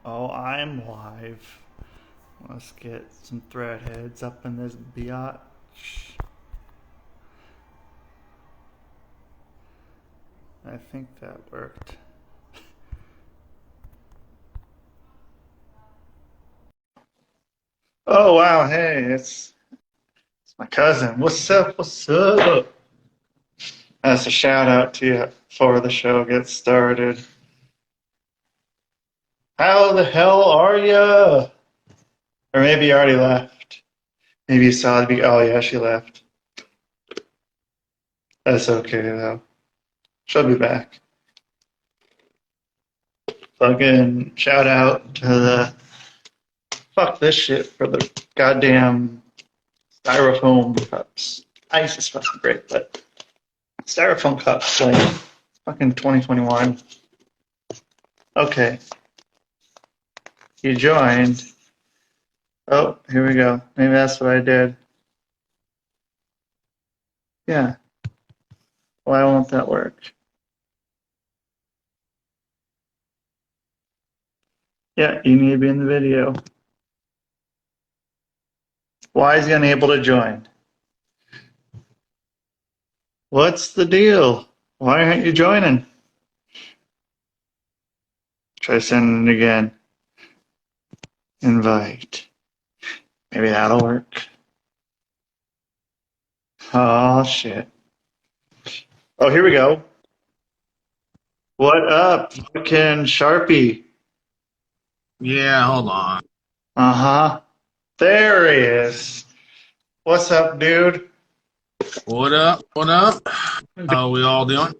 Oh, I'm live. Let's get some threadheads up in this biatch. I think that worked. Oh wow, hey, it's my cousin. What's up? What's up? That's a shout out to you before the show gets started. How the hell are you? Or maybe you already left. Maybe you saw the oh yeah, she left. That's okay though. She'll be back. Fucking shout out to the fuck this shit for the goddamn styrofoam cups. Ice is fucking great, but styrofoam cups, like fucking 2021. Okay, you joined. Oh, here we go. Maybe that's what I did. Yeah. Why won't that work? Yeah, you need to be in the video. Why is he unable to join? What's the deal? Why aren't you joining? Try sending it again. Invite. Maybe that'll work. Oh, shit. Oh, here we go. What up, fucking Sharpie? Yeah, hold on. Uh-huh. There he is. What's up, dude? What up? What up? How we all doing?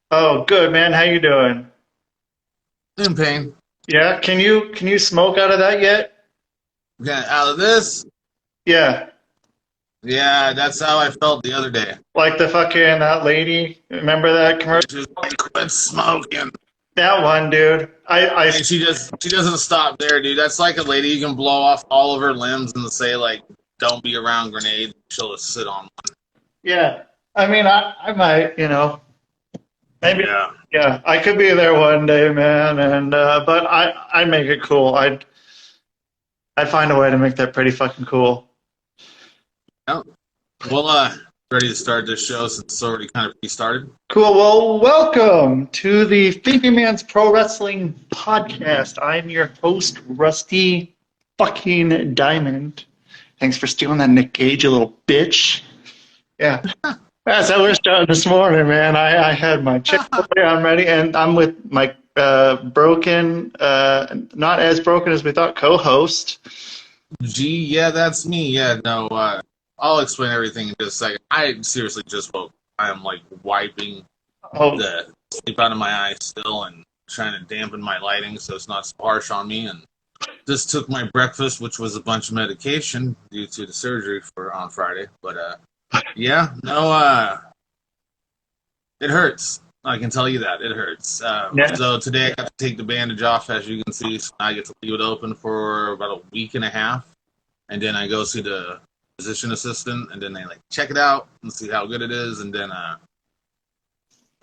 Oh, good, man. How you doing? In pain. Yeah, can you smoke out of that yet? Got out of this? Yeah. Yeah, that's how I felt the other day. Like the fucking that lady. Remember that commercial? She's like, quit smoking. That one, dude. I And she doesn't stop there, dude. That's like a lady you can blow off all of her limbs and say like, don't be around grenades. She'll just sit on one. yeah. I mean, I might, maybe. Yeah. Yeah, I could be there one day, man. And but I make it cool. I'd find a way to make that pretty fucking cool. Yeah. Well, ready to start this show since it's already kind of restarted. Cool. Well, welcome to the Thinking Man's Pro Wrestling Podcast. I'm your host, Rusty fucking Diamond. Thanks for stealing that Nick Gage, you little bitch. Yeah. That's how we're starting this morning, man. I had my Chick-fil-A, I'm ready, and I'm with my broken, not as broken as we thought, co-host. Gee, yeah, that's me. Yeah, no, I'll explain everything in just a second. I seriously just woke. I am like wiping Oh, the sleep out of my eyes still and trying to dampen my lighting so it's not so harsh on me. And just took my breakfast, which was a bunch of medication due to the surgery for on Friday. But yeah, no, it hurts. I can tell you that it hurts. yeah. So today I got to take the bandage off, as you can see. So I get to leave it open for about a week and a half, and then I go see the physician assistant, and then they like check it out and see how good it is, and then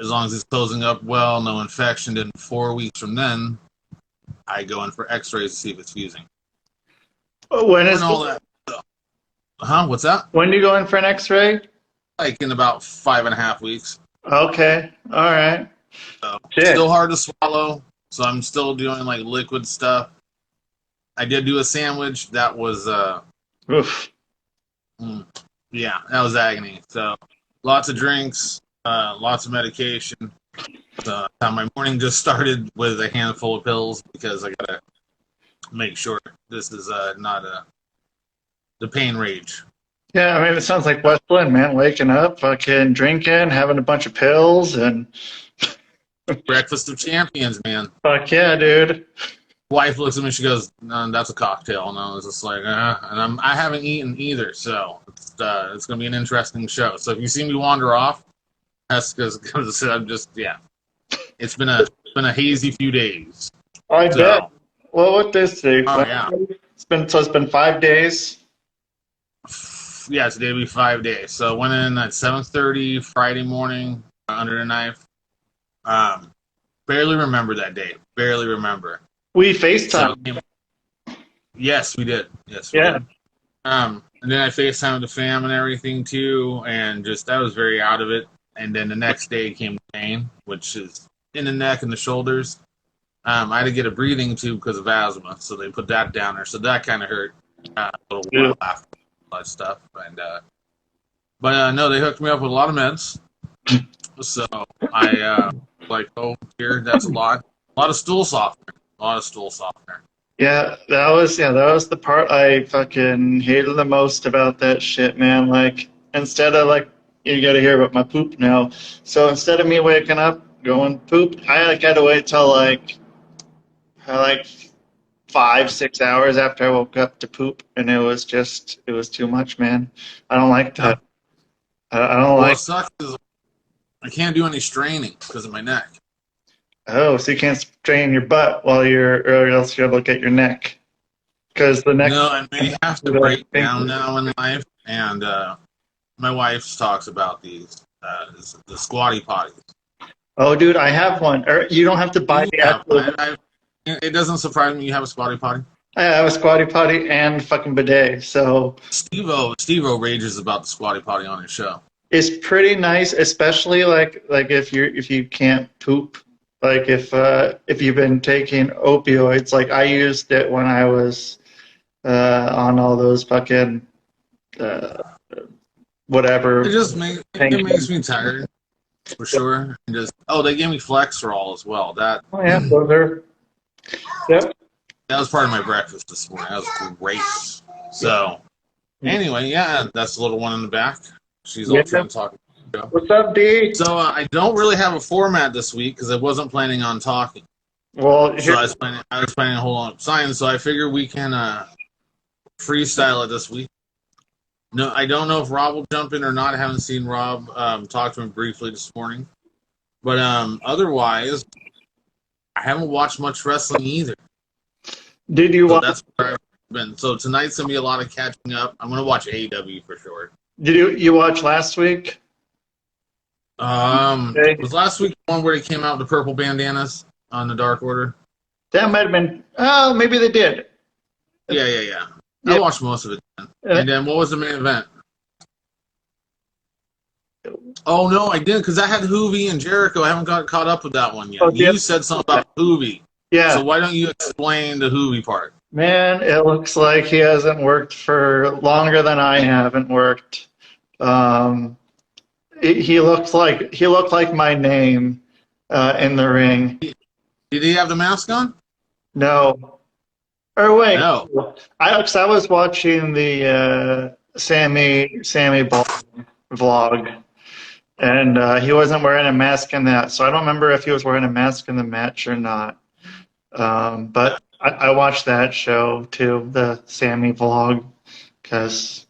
as long as it's closing up well, no infection, then 4 weeks from then, I go in for X-rays to see if it's fusing When and is all that. Huh? What's that? when do you go in for an X-ray? Like in about 5.5 weeks. Okay, all right. So Shit. still hard to swallow. So I'm still doing like liquid stuff. I did do a sandwich that was Oof. mm, yeah, that was agony. So lots of drinks, lots of medication. So my morning just started with a handful of pills because I gotta make sure this is not the pain rage. Yeah, I mean, it sounds like West Lynn, man. Waking up, fucking drinking, having a bunch of pills, and Breakfast of champions, man. fuck yeah, dude. Wife looks at me, she goes, "No, that's a cocktail." And I was just like, and I haven't eaten either, so it's gonna be an interesting show. So if you see me wander off, that's because I'm just yeah. It's been a hazy few days. I bet. So Well, what this thing? oh yeah, It's been 5 days. yeah, today will be 5 days. So went in at 7:30 Friday morning under the knife. Um, barely remember that day. Barely remember. We So FaceTime. yes, we did. Yes, we Yeah. did. And then I FaceTimed the fam and everything too, and just I was very out of it. And then the next day came pain, which is in the neck and the shoulders. I had to get a breathing tube because of asthma, so they put that down there. So that kind of hurt a little Yeah. while after all that stuff. But no, they hooked me up with a lot of meds. So I oh dear, that's a lot of stool softener, a lot of stool softener. Yeah, that was the part I fucking hated the most about that shit, man. Like, instead of like, you gotta hear about my poop now. So instead of me waking up going poop, I like had to wait till like 5, 6 hours after I woke up to poop, and it was too much, man. I don't like Yeah. that. I don't Well, like. it sucks is I can't do any straining because of my neck. Oh, so you can't strain your butt or else you'll look at your neck, because the neck. No, and we have to break down now in life. And my wife talks about the squatty potties. Oh, dude, I have one. Or you don't have to buy the Yeah, actual. it doesn't surprise me you have a squatty potty. I have a squatty potty and fucking bidet, so Steve-O rages about the squatty potty on his show. it's pretty nice, especially like if you can't poop, like if you've been taking opioids. Like I used it when I was on all those fucking whatever. It makes me tired for sure. And they gave me Flexerol as well. That Oh yeah, those are. Yep. that was part of my breakfast this morning. That was great. So anyway, yeah, that's the little one in the back. She's all trying to talk. What's up, D? So I don't really have a format this week because I wasn't planning on talking. Well, So I was planning to hold on sign. So I figure we can freestyle it this week. No, I don't know if Rob will jump in or not. I haven't seen Rob. Talked to him briefly this morning, but otherwise, I haven't watched much wrestling either. did you So watch? that's where I've been. So tonight's gonna be a lot of catching up. I'm gonna watch AEW for sure. Did you watch last week? Was last week the one where they came out with the purple bandanas on the Dark Order? That might have been. Oh, maybe they did. Yeah. I watched most of it. And then what was the main event? Oh no, I didn't because I had Hoovy and Jericho. I haven't got caught up with that one yet. Oh, yeah. You said something about Hoovy. Yeah. So why don't you explain the Hoovy part? Man, it looks like he hasn't worked for longer than I haven't worked. He looked like my name in the ring. Did he have the mask on? No. Or wait. No. I was watching the Sammy Ball vlog, and he wasn't wearing a mask in that, so I don't remember if he was wearing a mask in the match or not. But I watched that show too, the Sammy vlog, because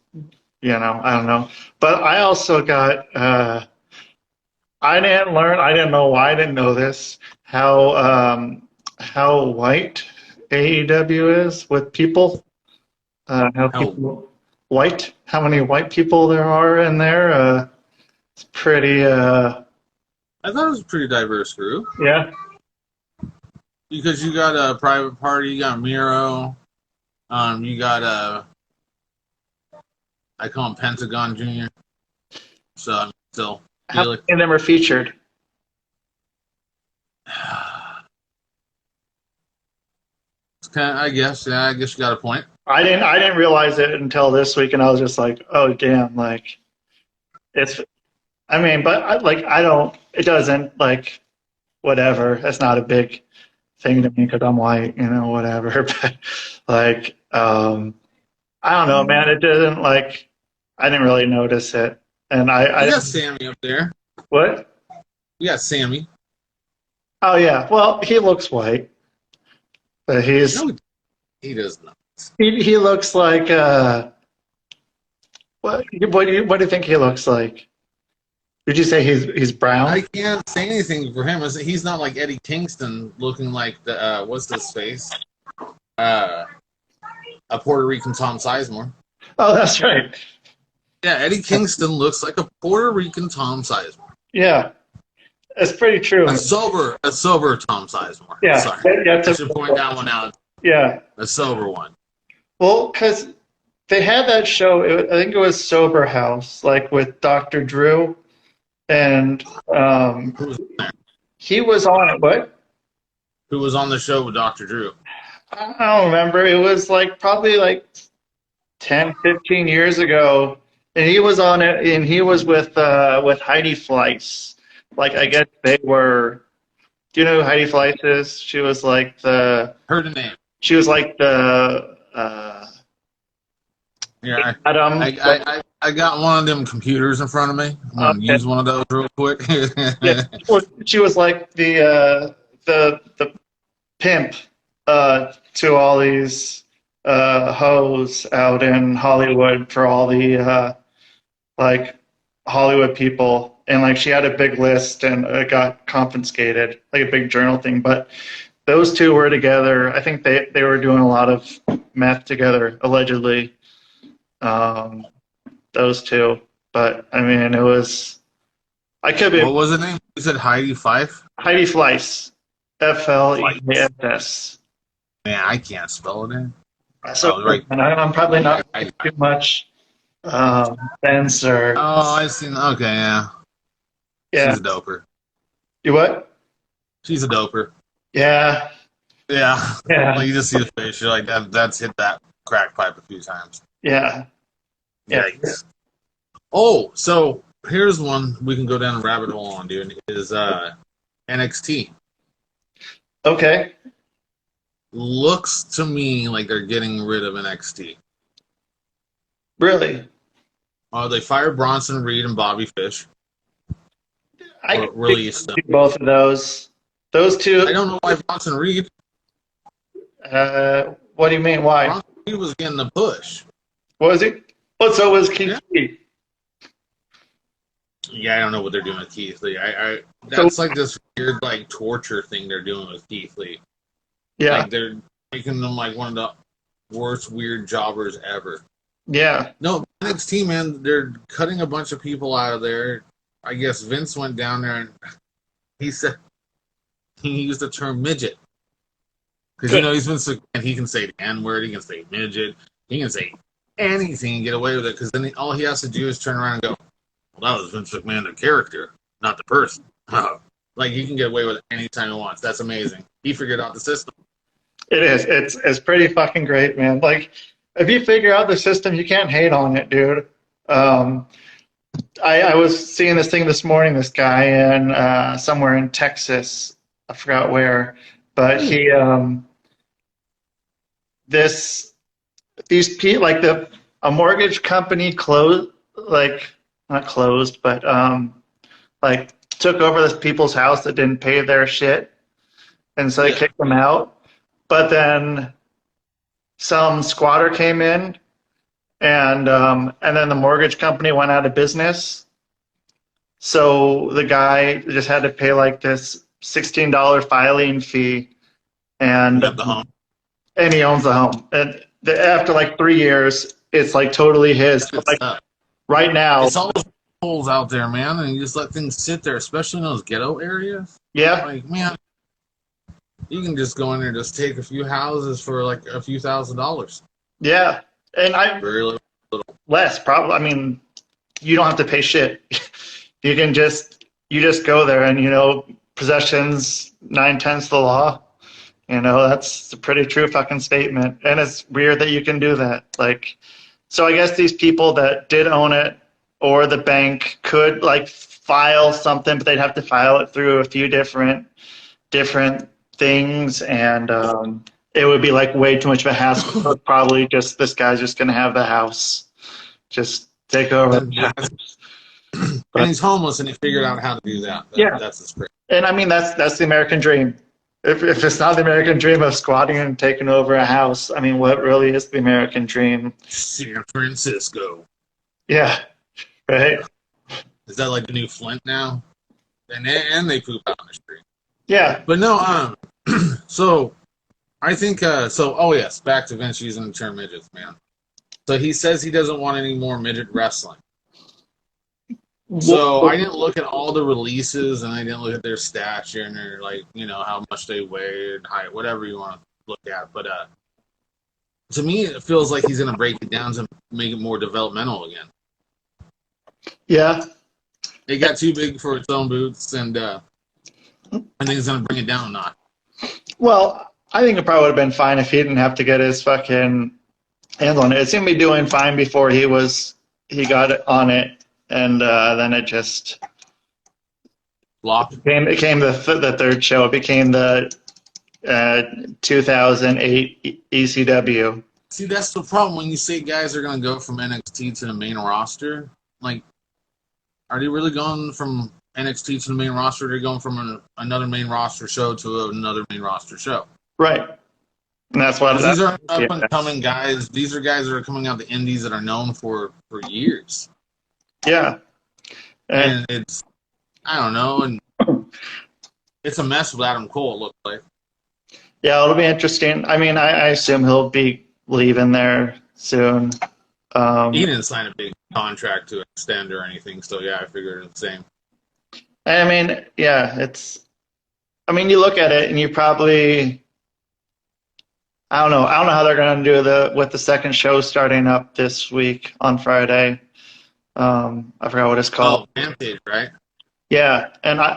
I don't know. But I also got I didn't know why I didn't know this, how white AEW is with people. How many white people there are in there. It's pretty I thought it was a pretty diverse group. yeah. Because you got a Private Party, you got Miro, you got I call him Pentagon Jr. So I'm still How many of them are featured? I guess you got a point. I didn't realize it until this week, and I was just like, oh damn, like it's. I mean, but I don't. It doesn't like whatever. That's not a big thing to me because I'm white, whatever. But like, I don't know, man. It didn't like. I didn't really notice it, and I got Sammy up there. What? You got Sammy. Oh yeah. Well, he looks white, but he's. No, he does not. He looks like what do you think he looks like? Did you say he's brown? I can't say anything for him. He's not like Eddie Kingston looking like the what's his face? A Puerto Rican Tom Sizemore. Oh, that's right. Yeah, Eddie Kingston looks like a Puerto Rican Tom Sizemore. Yeah. It's pretty true. A sober Tom Sizemore. Yeah, Sorry, yeah, I should point that one out. yeah. A sober one. Well, because they had that show. I think it was Sober House, like with Dr. Drew, and Who was there? he was on it. But Who was on the show with Dr. Drew? I don't remember. It was like probably like 10, 15 years ago, and he was on it, and he was with Heidi Fleiss. Like I guess they were. Do you know who Heidi Fleiss is? She was like the. Heard the name. She was like the. Yeah, Adam. I got one of them computers in front of me. I'm gonna use one of those real quick. Yeah, well, she was like the pimp to all these hoes out in Hollywood for all the like Hollywood people, and like she had a big list and it got confiscated, like a big journal thing. But those two were together. I think they were doing a lot of meth together, allegedly. Those two, but I mean, it was. I could be What was the name? You said Heidi Fife? Heidi Fleiss, Fleiss. Man, I can't spell it in. So, right. and I'm probably not too much sense or. Oh, I seen. Okay, yeah. Yeah. She's a doper. You what? She's a doper. Yeah. Yeah. Yeah. Like you just see the face. You're like, that's hit that crack pipe a few times. Yeah. Yeah. Yikes. Oh, so here's one we can go down a rabbit hole on, dude. Is NXT. Okay. Looks to me like they're getting rid of NXT. Really? They fired Bronson Reed and Bobby Fish. I Or released them. both of those. Those two. I don't know why Bronson Reed. What do you mean? Why? Bronson Reed was getting the push. Was he? But so was Keith Lee. Yeah, I don't know what they're doing with Keith Lee. That's like this weird like torture thing they're doing with Keith Lee. Yeah. Like they're making them like one of the worst weird jobbers ever. Yeah. No, NXT, man, they're cutting a bunch of people out of there. I guess Vince went down there and he said he used the term midget. Because, you know, he's been sick, and he can say the N-word, he can say midget, he can say anything and get away with it. Because then all he has to do is turn around and go, well, that was Vince McMahon, the character, not the person. Like, he can get away with it anytime he wants. That's amazing. He figured out the system. It is. It's pretty fucking great, man. Like, if you figure out the system, you can't hate on it, dude. I was seeing this thing this morning. This guy in somewhere in Texas, I forgot where, but he these people like a mortgage company closed, like not closed, but like took over this people's house that didn't pay their shit, and so they kicked them out. But then some squatter came in, and then the mortgage company went out of business. So the guy just had to pay like this $16 filing fee, and he owns the home. And after like 3 years, it's like totally his. Like right now, it's all those holes out there, man, and you just let things sit there, especially in those ghetto areas. Yeah, like man, you can just go in there and just take a few houses for like a few $1,000s. Yeah, and very little. Less probably. I mean, you don't have to pay shit. You can just go there, and possessions 9/10 of the law. That's a pretty true fucking statement, and it's weird that you can do that. Like, so I guess these people that did own it, or the bank could like file something, but they'd have to file it through a few different things, and it would be like way too much of a hassle. Probably just this guy's just gonna have the house, just take over. And he's homeless, and he figured out how to do that. That's his great. And I mean, that's the American dream. If it's not the American dream of squatting and taking over a house, I mean, what really is the American dream? San Francisco. Yeah, right. Is that like the new Flint now? And they poop out in the street. Yeah. But no, so I think oh yes, back to Vince using the term midgets, man. So he says he doesn't want any more midget wrestling. So I didn't look at all the releases, and I didn't look at their stature and their how much they weighed, height, whatever you want to look at. But to me, it feels like he's going to break it down to make it more developmental again. Yeah. It got too big for its own boots, and I think it's going to bring it down a notch. Well, I think it probably would have been fine if he didn't have to get his fucking hands on it. It seemed to be doing fine before he got it on it, and then it just Flopped. became the third show. It became the 2008 ECW. See, that's the problem when you say guys are going to go from NXT to the main roster. Like, are they really going from NXT to the main roster? Or are they going from another main roster show to another main roster show? Right. And that's why these are up and coming guys. These are guys that are coming out the indies that are known for years. Yeah. And it's, I don't know, and it's a mess with Adam Cole, it looks like. Yeah, it'll be interesting. I mean, I assume he'll be leaving there soon. He didn't sign a big contract to extend or anything, so yeah, I figured it's the same. I mean, yeah, you look at it and you probably, I don't know how they're going to do with the second show starting up this week on Friday. I forgot what it's called. Oh, Rampage, right? Yeah,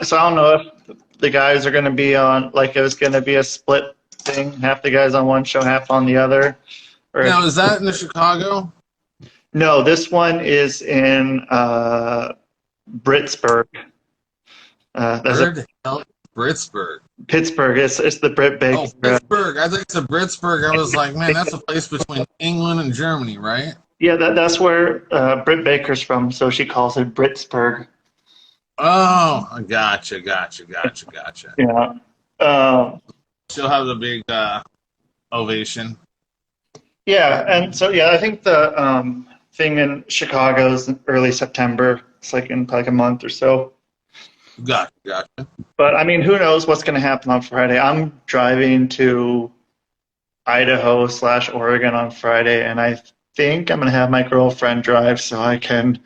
so I don't know if the guys are going to be on, like it was going to be a split thing, half the guys on one show, half on the other. Now, is that in the Chicago? No, this one is in Britsburg. Britsburg. Pittsburgh. It's the Brit Baker. Oh, Pittsburgh. I think it's a Britsburg. I was like, man, that's a place between England and Germany, right? Yeah, that's where Britt Baker's from, so she calls it Britsburg. Oh, gotcha. Yeah. She'll have the big ovation. Yeah, and so, yeah, I think the thing in Chicago is in early September. It's like in like a month or so. Gotcha. But, I mean, who knows what's going to happen on Friday. I'm driving to Idaho/Oregon on Friday, and I think I'm going to have my girlfriend drive so I can,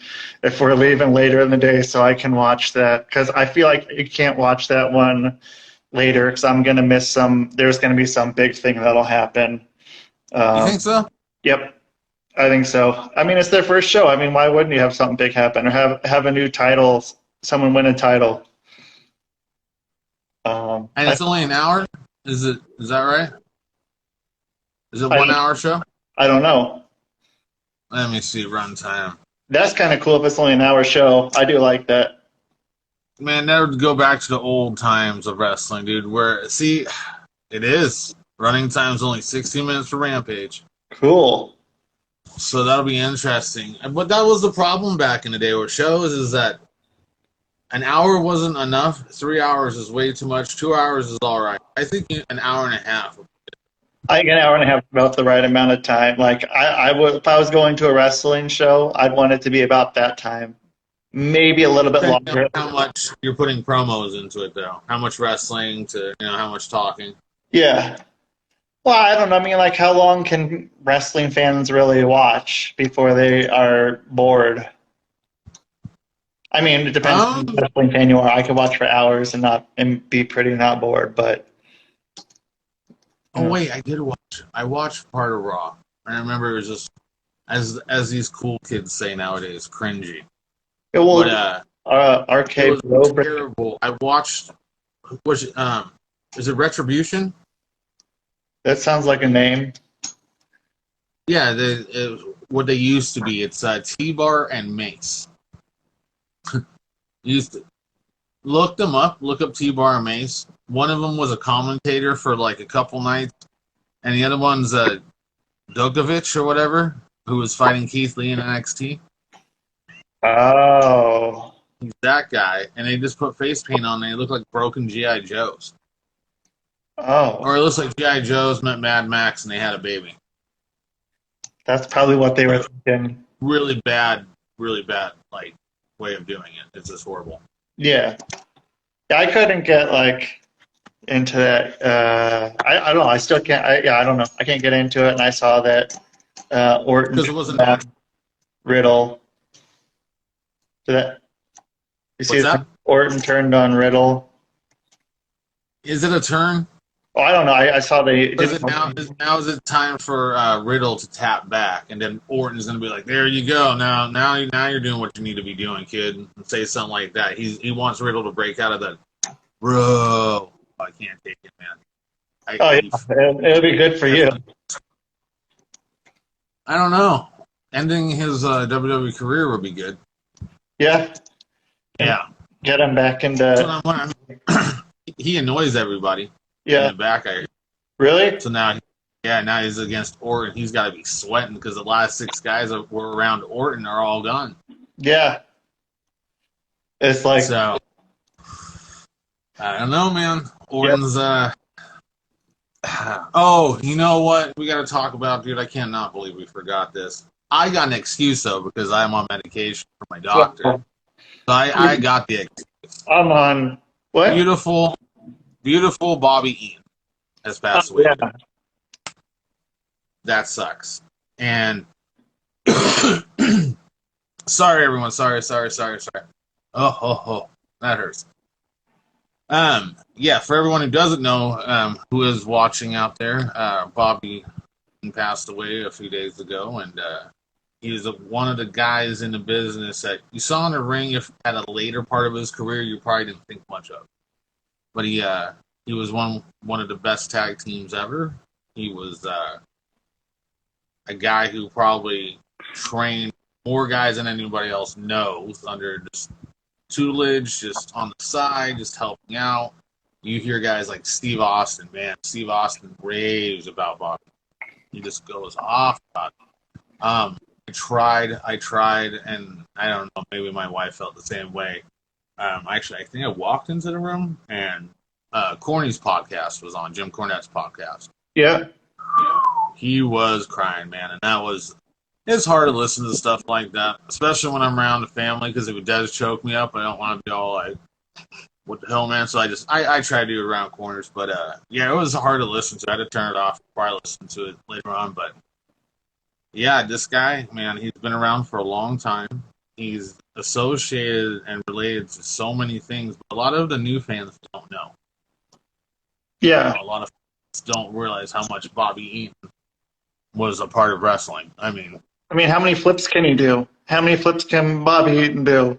if we're leaving later in the day, so I can watch that. Because I feel like you can't watch that one later because I'm going to miss there's going to be some big thing that'll happen. You think so? Yep, I think so. I mean, it's their first show. I mean, why wouldn't you have something big happen or have a new title, someone win a title? And it's only an hour? Is that right? Is it 1 hour show? I don't know. Let me see, runtime. That's kind of cool if it's only an hour show. I do like that. Man, that would go back to the old times of wrestling, dude. It is. Running time's only 16 minutes for Rampage. Cool. So that'll be interesting. But that was the problem back in the day with shows is that an hour wasn't enough. 3 hours is way too much. 2 hours is all right. I think an hour and a half. I think an hour and a half is about the right amount of time. Like I would, if I was going to a wrestling show, I'd want it to be about that time. Maybe a little bit longer. How much you're putting promos into it, though? How much wrestling to how much talking? Yeah. Well, I don't know. I mean, like, how long can wrestling fans really watch before they are bored? I mean, it depends on what wrestling fan you are. I could watch for hours and be pretty not bored, but. Oh wait, I watched part of Raw. And I remember it was just as these cool kids say nowadays, cringy. It was arcade. It was terrible. I watched. Is it Retribution? That sounds like a name. Yeah, what they used to be. It's T-Bar and Mace. Used to look them up. Look up T-Bar and Mace. One of them was a commentator for like a couple nights, and the other one's Dokovic or whatever, who was fighting Keith Lee in NXT. Oh. He's that guy, and they just put face paint on, and they look like broken G.I. Joes. Oh. Or it looks like G.I. Joes met Mad Max, and they had a baby. That's probably what they were thinking. Really bad, like, way of doing it. It's just horrible. Yeah. I couldn't get, like, into that. I don't know. I still can't. I don't know. I can't get into it, and I saw that Orton because it wasn't Riddle. Did that? You see What's that? Orton turned on Riddle. Is it a turn? Oh, I don't know. I saw they Or is did. it now is it time for Riddle to tap back, and then Orton's gonna be like, "There you go. Now you're doing what you need to be doing, kid." And say something like that. He wants Riddle to break out of that. Bro, I can't take it, man. Oh yeah, it'll be good for you. I don't know. Ending his WWE career would be good. Yeah, Yeah. get him back into. He annoys everybody in Yeah, the back. really? So now he's against Orton. He's got to be sweating because the last 6 guys that were around Orton are all gone. Yeah, it's like So I don't know, man. Orton's. Oh, you know what? We got to talk about, dude. I cannot believe we forgot this. I got an excuse though because I'm on medication for my doctor. So I got the excuse. I'm on what? Beautiful Bobby Eaton has passed away. Yeah. That sucks. And sorry, everyone. Sorry. Oh, that hurts. Yeah, for everyone who doesn't know, who is watching out there, Bobby passed away a few days ago, and he's one of the guys in the business that you saw in the ring. If at a later part of his career, you probably didn't think much of, but he was one of the best tag teams ever. He was a guy who probably trained more guys than anybody else knows under just tutelage, just on the side, just helping out. You hear guys like Steve Austin, man. Steve Austin raves about Bobby. He just goes off about it. I tried, and I don't know, maybe my wife felt the same way. Actually, I think I walked into the room, and Corny's podcast was on, Jim Cornette's podcast. Yeah. He was crying, man, and it's hard to listen to stuff like that, especially when I'm around the family, because if it does choke me up, I don't want to be all like, what the hell, man? So I try to do it around corners, but yeah, it was hard to listen to. I had to turn it off before I listened to it later on, but yeah, this guy, man, he's been around for a long time. He's associated and related to so many things, but a lot of the new fans don't know. Yeah. A lot of fans don't realize how much Bobby Eaton was a part of wrestling. I mean, how many flips can he do? How many flips can Bobby Eaton do?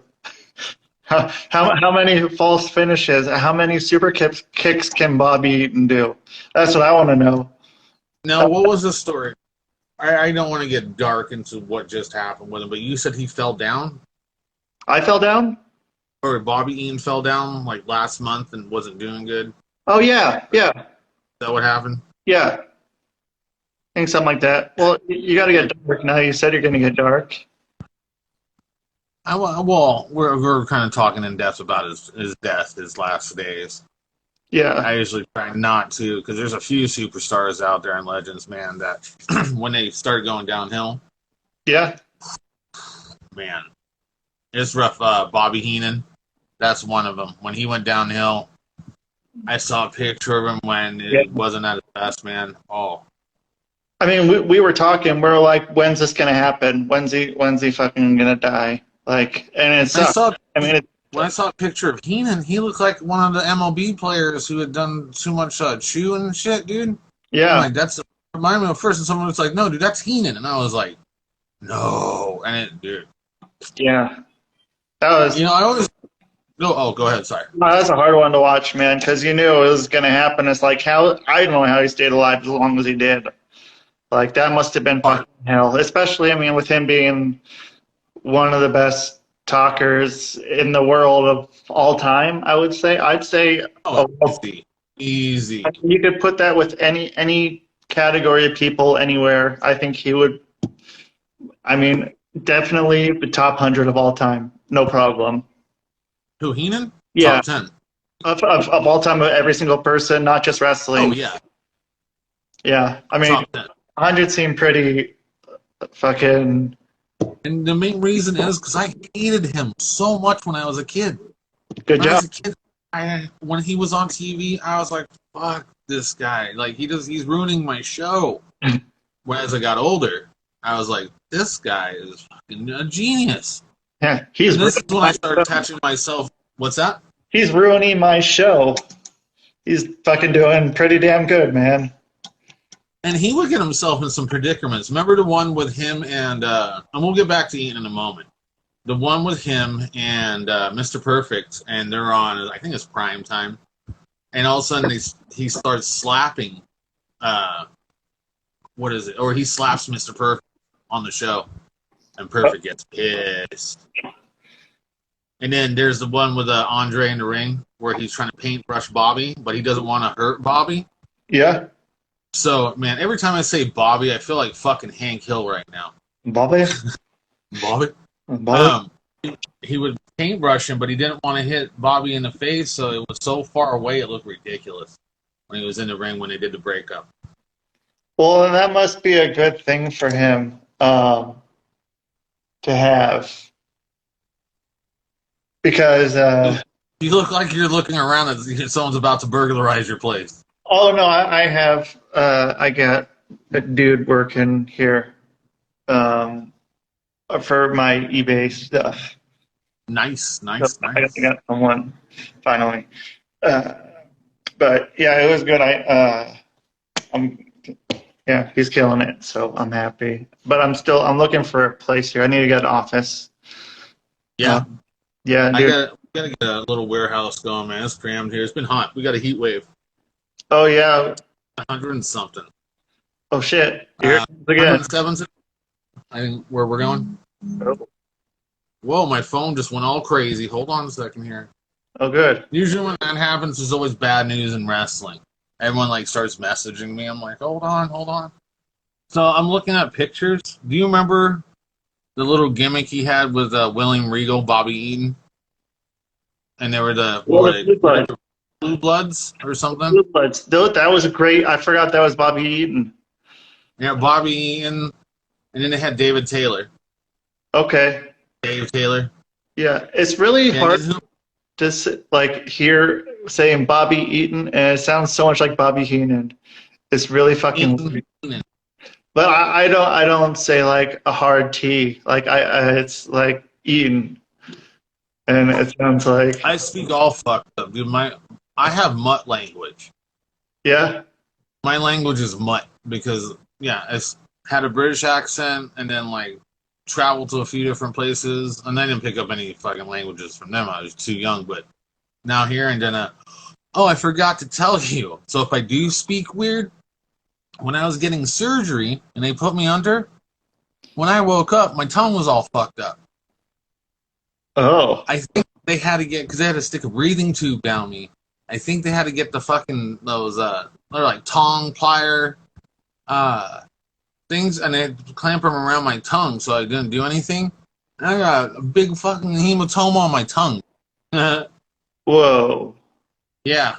How many false finishes? How many super kicks can Bobby Eaton do? That's what I want to know. Now, what was the story? I don't want to get dark into what just happened with him, but you said he fell down? I fell down? Or Bobby Eaton fell down like last month and wasn't doing good? Oh, yeah. Is that what happened? Yeah. I think something like that. Well, you got to get dark now. You said you're going to get dark. Well, we're kind of talking in depth about his death, his last days. Yeah. I usually try not to, because there's a few superstars out there and legends, man, that when they start going downhill, Yeah. man, it's rough. Bobby Heenan, that's one of them. When he went downhill, I saw a picture of him when it wasn't at his best, man. Oh. I mean, we were talking. We're like, when's this gonna happen? When's he fucking gonna die? Like, and it sucks. When I saw a picture of Heenan, he looked like one of the MLB players who had done too much chewing and shit, dude. Yeah. I'm like, that's remind me of first, and someone was like, no, dude, that's Heenan, and I was like, no, and it, dude. Yeah. That was. I always. Go ahead. Sorry. No, that's a hard one to watch, man, because you knew it was gonna happen. It's like I don't know how he stayed alive as long as he did. Like, that must have been fucking hell. Especially, with him being one of the best talkers in the world of all time, I'd say. Easy. You could put that with any category of people anywhere. I think he would. Definitely the top 100 of all time. No problem. Who, Heenan? Yeah. Top 10. Of all time, of every single person, not just wrestling. Oh, yeah. Yeah. Top 10. 100 seemed pretty fucking. And the main reason is because I hated him so much when I was a kid. Good job. When I was a kid, when he was on TV, I was like, fuck this guy. Like, he's ruining my show. When as I got older, I was like, this guy is fucking a genius. Yeah, And this is when I started attaching myself. What's that? he's ruining my show. He's fucking doing pretty damn good, man. And he would get himself in some predicaments. Remember the one with him and we'll get back to Eaton in a moment. The one with him and Mr. Perfect, and they're on, I think it's prime time. And all of a sudden he starts slapping, what is it? Or he slaps Mr. Perfect on the show, and Perfect gets pissed. And then there's the one with Andre in the ring where he's trying to paintbrush Bobby, but he doesn't want to hurt Bobby. Yeah. So, man, every time I say Bobby, I feel like fucking Hank Hill right now. Bobby? Bobby? He would paintbrush him, but he didn't want to hit Bobby in the face, so it was so far away it looked ridiculous when he was in the ring when they did the breakup. Well, then that must be a good thing for him to have. Because... you look like you're looking around and someone's about to burglarize your place. Oh, no, I have... I got a dude working here for my eBay stuff. Nice. I got someone, finally. But, yeah, it was good. Yeah, he's killing it, so I'm happy. But I'm looking for a place here. I need to get an office. Yeah. Yeah, dude. We gotta get a little warehouse going, man. It's crammed here. It's been hot. We got a heat wave. Oh, yeah. 100 and something. Oh, shit. Here again. 107, I think, where we're going. Oh. Whoa, my phone just went all crazy. Hold on a second here. Oh, good. Usually when that happens, there's always bad news in wrestling. Everyone starts messaging me. I'm like, hold on. So I'm looking at pictures. Do you remember the little gimmick he had with William Regal, Bobby Eaton? And they were Blue Bloods or something? Blue Bloods. That was great. I forgot that was Bobby Eaton. Yeah, Bobby Eaton. And then they had David Taylor. Okay. Dave Taylor. Yeah, it's really hard to hear saying Bobby Eaton, and it sounds so much like Bobby Heenan. It's really fucking weird. But I don't say like a hard T. Like it's like Eaton. And it sounds like I speak all fucked up, dude. I have mutt language. Yeah. My language is mutt because it's had a British accent and then traveled to a few different places, and I didn't pick up any fucking languages from them. I was too young, but now here and then, I forgot to tell you. So if I do speak weird, when I was getting surgery and they put me under, when I woke up, my tongue was all fucked up. Oh. I think they had to because they had to stick a breathing tube down me. I think they had to get the fucking, those, they're like tongue plier, things, and they clamp them around my tongue so I didn't do anything. And I got a big fucking hematoma on my tongue. Whoa. Yeah.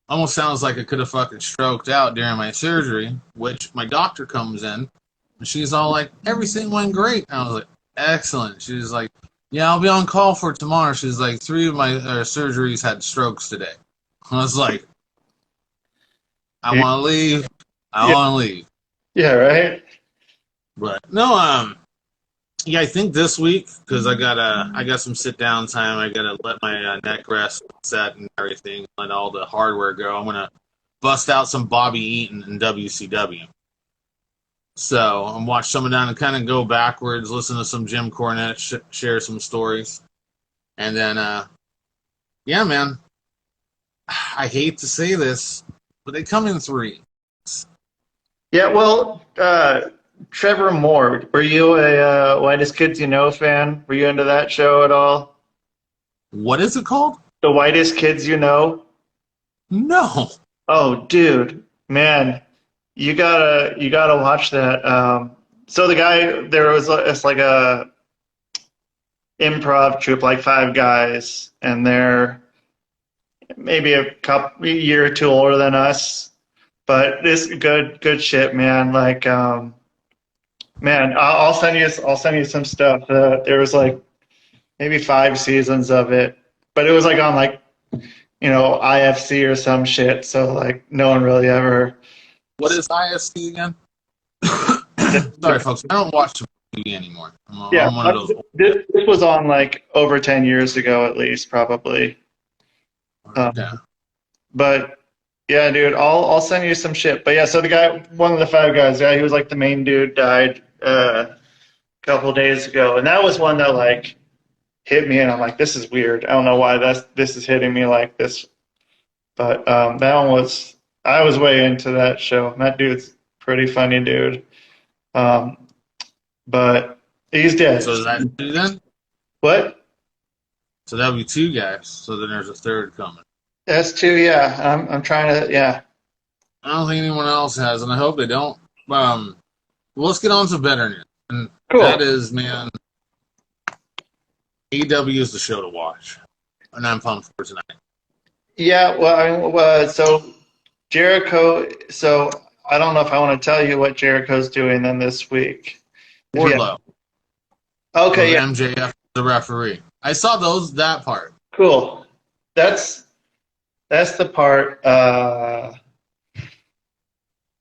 Almost sounds like I could have fucking stroked out during my surgery, which my doctor comes in, and she's all like, everything went great. And I was like, excellent. She's like, yeah, I'll be on call for tomorrow. She's like, 3 of my surgeries had strokes today. I was like, I want to leave. I want to leave. Yeah, right? But no, I think this week, because I got some sit down time. I gotta let my neck rest, set, and everything. Let all the hardware go. I'm gonna bust out some Bobby Eaton in WCW. So I'm watch some of that and kind of go backwards, listen to some Jim Cornette, share some stories, and then man, I hate to say this, but they come in 3. Yeah, well, Trevor Moore, were you a Whitest Kids You Know fan? Were you into that show at all? What is it called? The Whitest Kids You Know? No. Oh, dude, man, you gotta watch that. So the guy, it's like a improv troupe, like 5 guys, and they're maybe a year or 2 older than us. But this good shit, man. Like, man, I'll send you some stuff. There was maybe 5 seasons of it, but it was on IFC or some shit. So no one really ever. What is IFC again? Sorry, folks. I don't watch TV anymore. Yeah, I'm one of those. this was on like over 10 years ago at least, probably. Yeah. But yeah, dude, I'll send you some shit. But yeah, so the guy, one of the five guys, yeah, he was like the main dude, died a couple days ago, and that was one that like hit me, and I'm like, this is weird. I don't know why this is hitting me like this, but that one was I was way into that show. That dude's pretty funny, dude. But he's dead. So is that two then? What? So that would be two guys. So then there's a third coming. That's two. Yeah, I'm trying to. Yeah. I don't think anyone else has, and I hope they don't. Well, let's get on to better news. And Cool. that is, man, AEW is the show to watch. And I'm pumped for tonight. Yeah. Well, so Jericho. So I don't know if I want to tell you what Jericho's doing then this week. Wardlow. Okay. Yeah. MJF, the referee. I saw that part. Cool. That's the part.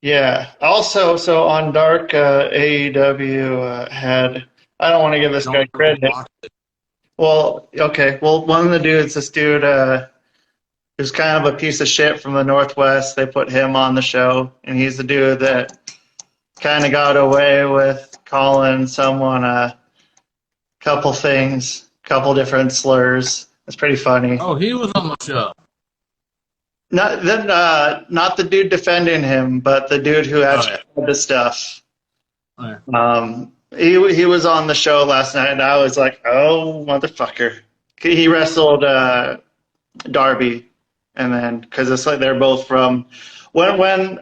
Yeah. Also, so on Dark, AEW had. I don't want to give this guy credit. Well, okay. Well, one of the dudes, this dude, who's kind of a piece of shit from the Northwest. They put him on the show, and he's the dude that kind of got away with calling someone a couple things, couple different slurs. It's pretty funny. Oh, he was on the show. Not the dude defending him, but the dude who actually said the stuff. Oh, yeah. He was on the show last night, and I was like, oh, motherfucker. He wrestled Darby, and then, because it's like they're both from, when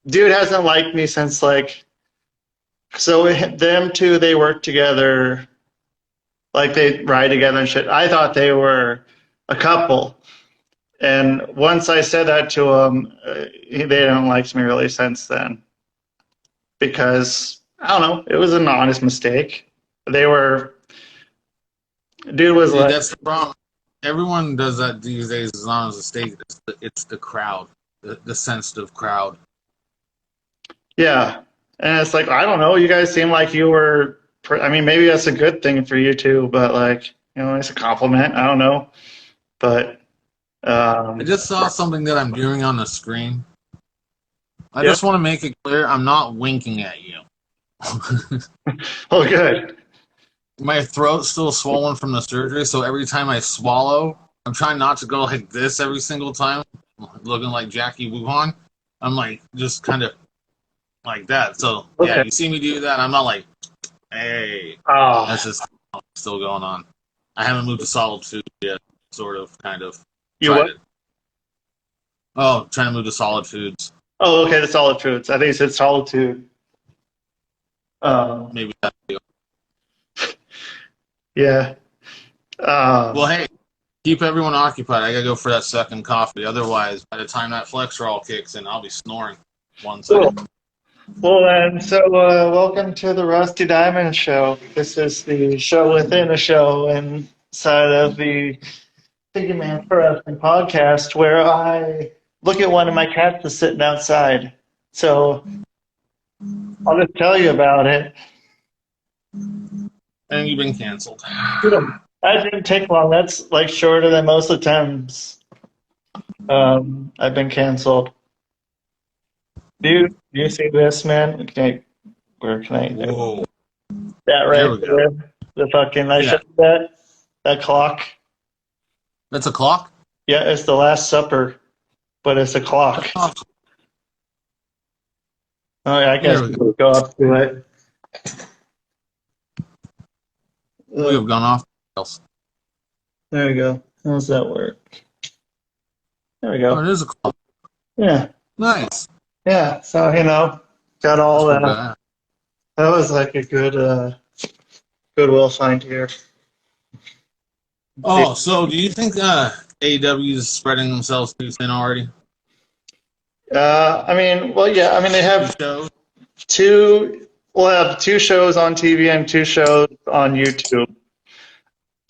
dude hasn't liked me since like, so them two, they work together, like they ride together and shit. I thought they were a couple. And once I said that to him, they haven't liked me really since then. Because, I don't know, it was an honest mistake. Dude was See, like... that's the problem. Everyone does that these days as long as it's it's the crowd, the sensitive crowd. Yeah. And it's like, I don't know, you guys seem like you were... I mean, maybe that's a good thing for you too, but like, you know, it's a compliment. I don't know. But... I just saw something that I'm doing on the screen. I just want to make it clear I'm not winking at you. Oh, good. My throat's still swollen from the surgery, so every time I swallow, I'm trying not to go like this every single time, looking like Jackie Wuhan. I'm like, just kind of like that. So, yeah, you see me do that, I'm not like, hey. Oh. That's just still going on. I haven't moved to solid food yet, sort of, kind of. You what? Oh, trying to move to solid foods. Oh, okay, the solid foods. I think it said solitude. Maybe that's the... Yeah. Well, hey, keep everyone occupied. I gotta go for that second coffee. Otherwise, by the time that Flexerol kicks in, I'll be snoring. 1 second. Cool. Well, then, so welcome to the Rusty Diamond Show. This is the show within a show inside of the Thinking Man Pro Wrestling podcast, where I look at one of my cats that's sitting outside. So I'll just tell you about it. And you've been canceled. That didn't take long. That's like shorter than most of the times I've been canceled. Do you see this, man? Where can I? Whoa. That right there. The fucking, I showed that clock. That's a clock? Yeah, it's the Last Supper, but it's a clock. Oh, yeah, I guess we'll go up to it. We have gone off. There we go. How does that work? There we go. Oh, it is a clock. Yeah. Nice. Yeah, so, you know, got all that. That was like a good goodwill find here. Oh, so do you think AEW is spreading themselves too thin already? I mean, well, yeah. I mean, they have we'll have 2 shows on TV and 2 shows on YouTube.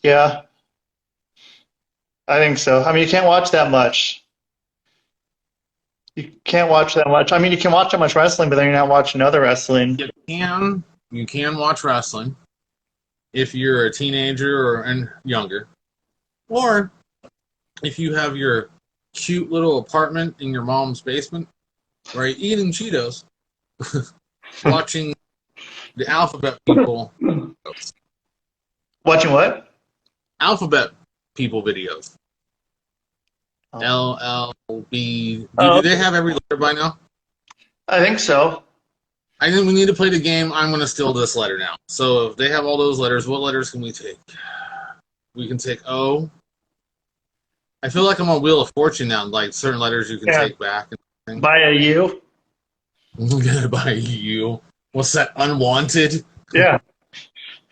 Yeah. I think so. I mean, you can't watch that much. You can't watch that much. I mean, you can watch that much wrestling, but then you're not watching other wrestling. You can watch wrestling if you're a teenager or and younger, or if you have your cute little apartment in your mom's basement, right, eating Cheetos, watching the Alphabet People, Watching what? Alphabet People videos. Oh. LLB. Oh, Do they have every letter by now? I think so. I think we need to play the game. I'm going to steal this letter now. So if they have all those letters, what letters can we take? We can take O. I feel like I'm on Wheel of Fortune now. Like certain letters you can take back. And By a U? by you. What's that? Unwanted? Yeah.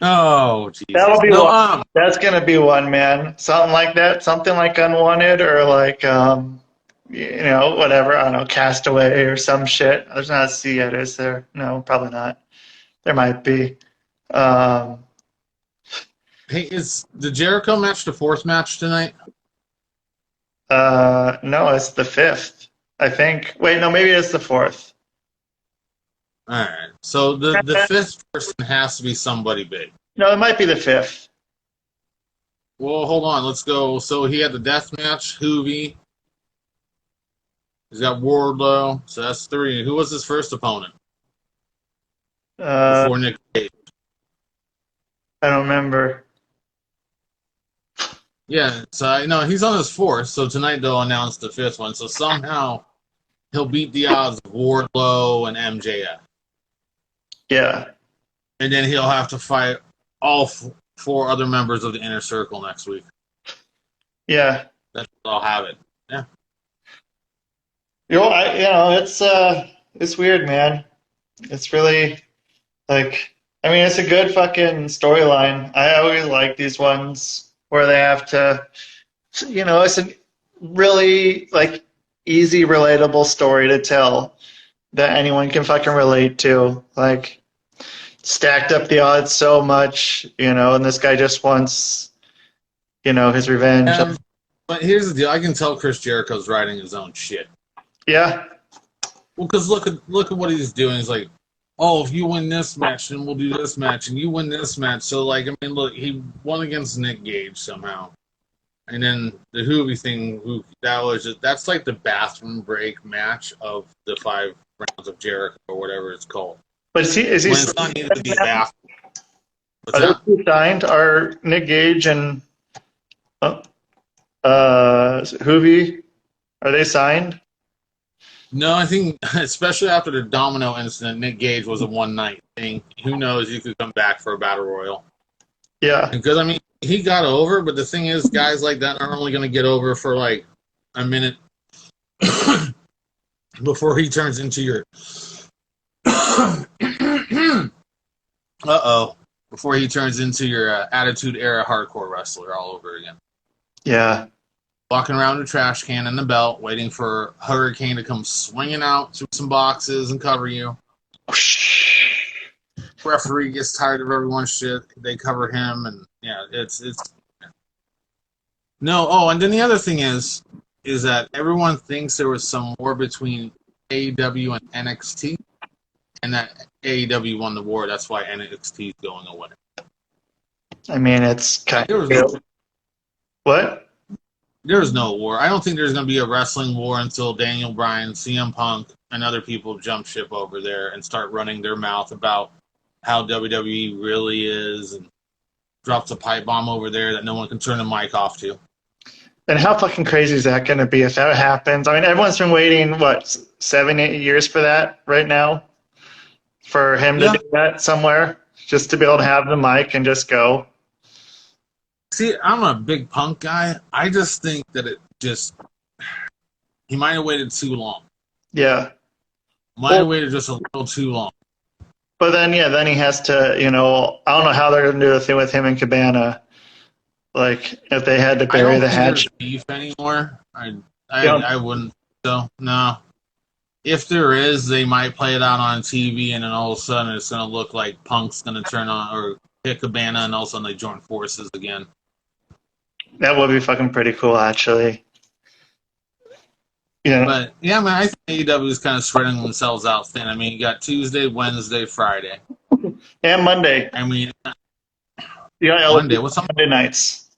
Oh, Jesus. That'll be No, one. That's going to be one, man. Something like that. Something like Unwanted or like, whatever. I don't know, Castaway or some shit. There's not a C yet, is there? No, probably not. There might be. Hey, is the Jericho match the fourth match tonight? No, it's the fifth, I think. Wait, no, maybe it's the fourth. All right. So the fifth person has to be somebody big. No, it might be the fifth. Well, hold on. Let's go. So he had the death match, Hoovy. He's got Wardlow. So that's three. Who was his first opponent? Before Nick Cage. I don't remember. Yeah, so I know he's on his fourth. So tonight they'll announce the fifth one. So somehow he'll beat the odds of Wardlow and MJF. Yeah. And then he'll have to fight all four other members of the Inner Circle next week. Yeah. That's I'll have it. Yeah. It's weird, man. It's really it's a good fucking storyline. I always like these ones where they have to, it's a really easy, relatable story to tell that anyone can fucking relate to. Like, stacked up the odds so much, and this guy just wants, his revenge. But here's the deal: I can tell Chris Jericho's writing his own shit. Yeah. Well, because look at what he's doing. He's like, oh, if you win this match, then we'll do this match, and you win this match. So, look, he won against Nick Gage somehow, and then the Hoovy thing. That's like the bathroom break match of the 5 rounds of Jericho or whatever it's called. But is he when it's not needed to be bathroom. Are those two signed? Are Nick Gage and Hoovy? Are they signed? No, I think especially after the Domino incident, Nick Gage was a one-night thing. Who knows? You could come back for a battle royal. Yeah. Because he got over, but the thing is, guys like that are only going to get over for like a minute before he turns into your. Before he turns into your Attitude Era hardcore wrestler all over again. Yeah. Walking around with a trash can and the belt, waiting for Hurricane to come swinging out through some boxes and cover you. Referee gets tired of everyone's shit. They cover him, and yeah, it's. No, and then the other thing is that everyone thinks there was some war between AEW and NXT, and that AEW won the war. That's why NXT is going away. I mean, it's kind of. What? There's no war. I don't think there's going to be a wrestling war until Daniel Bryan, CM Punk, and other people jump ship over there and start running their mouth about how WWE really is and drops a pipe bomb over there that no one can turn the mic off to. And how fucking crazy is that going to be if that happens? I mean, everyone's been waiting, 7-8 years for that right now? For him to do that somewhere? Just to be able to have the mic and just go? See, I'm a big Punk guy. I just think that he might have waited too long. Yeah. Might have waited just a little too long. But then he has to, I don't know how they're going to do the thing with him and Cabana. Like, if they had to bury the hatch. Beef anymore. I wouldn't. So, no. If there is, they might play it out on TV, and then all of a sudden it's going to look like Punk's going to turn on or pick Cabana, and all of a sudden they join forces again. That would be fucking pretty cool, actually. Yeah. But yeah, man, I think AEW is kind of spreading themselves out thin. I mean, you got Tuesday, Wednesday, Friday. And Monday. I mean, Yeah, Monday. What's up? Monday nights.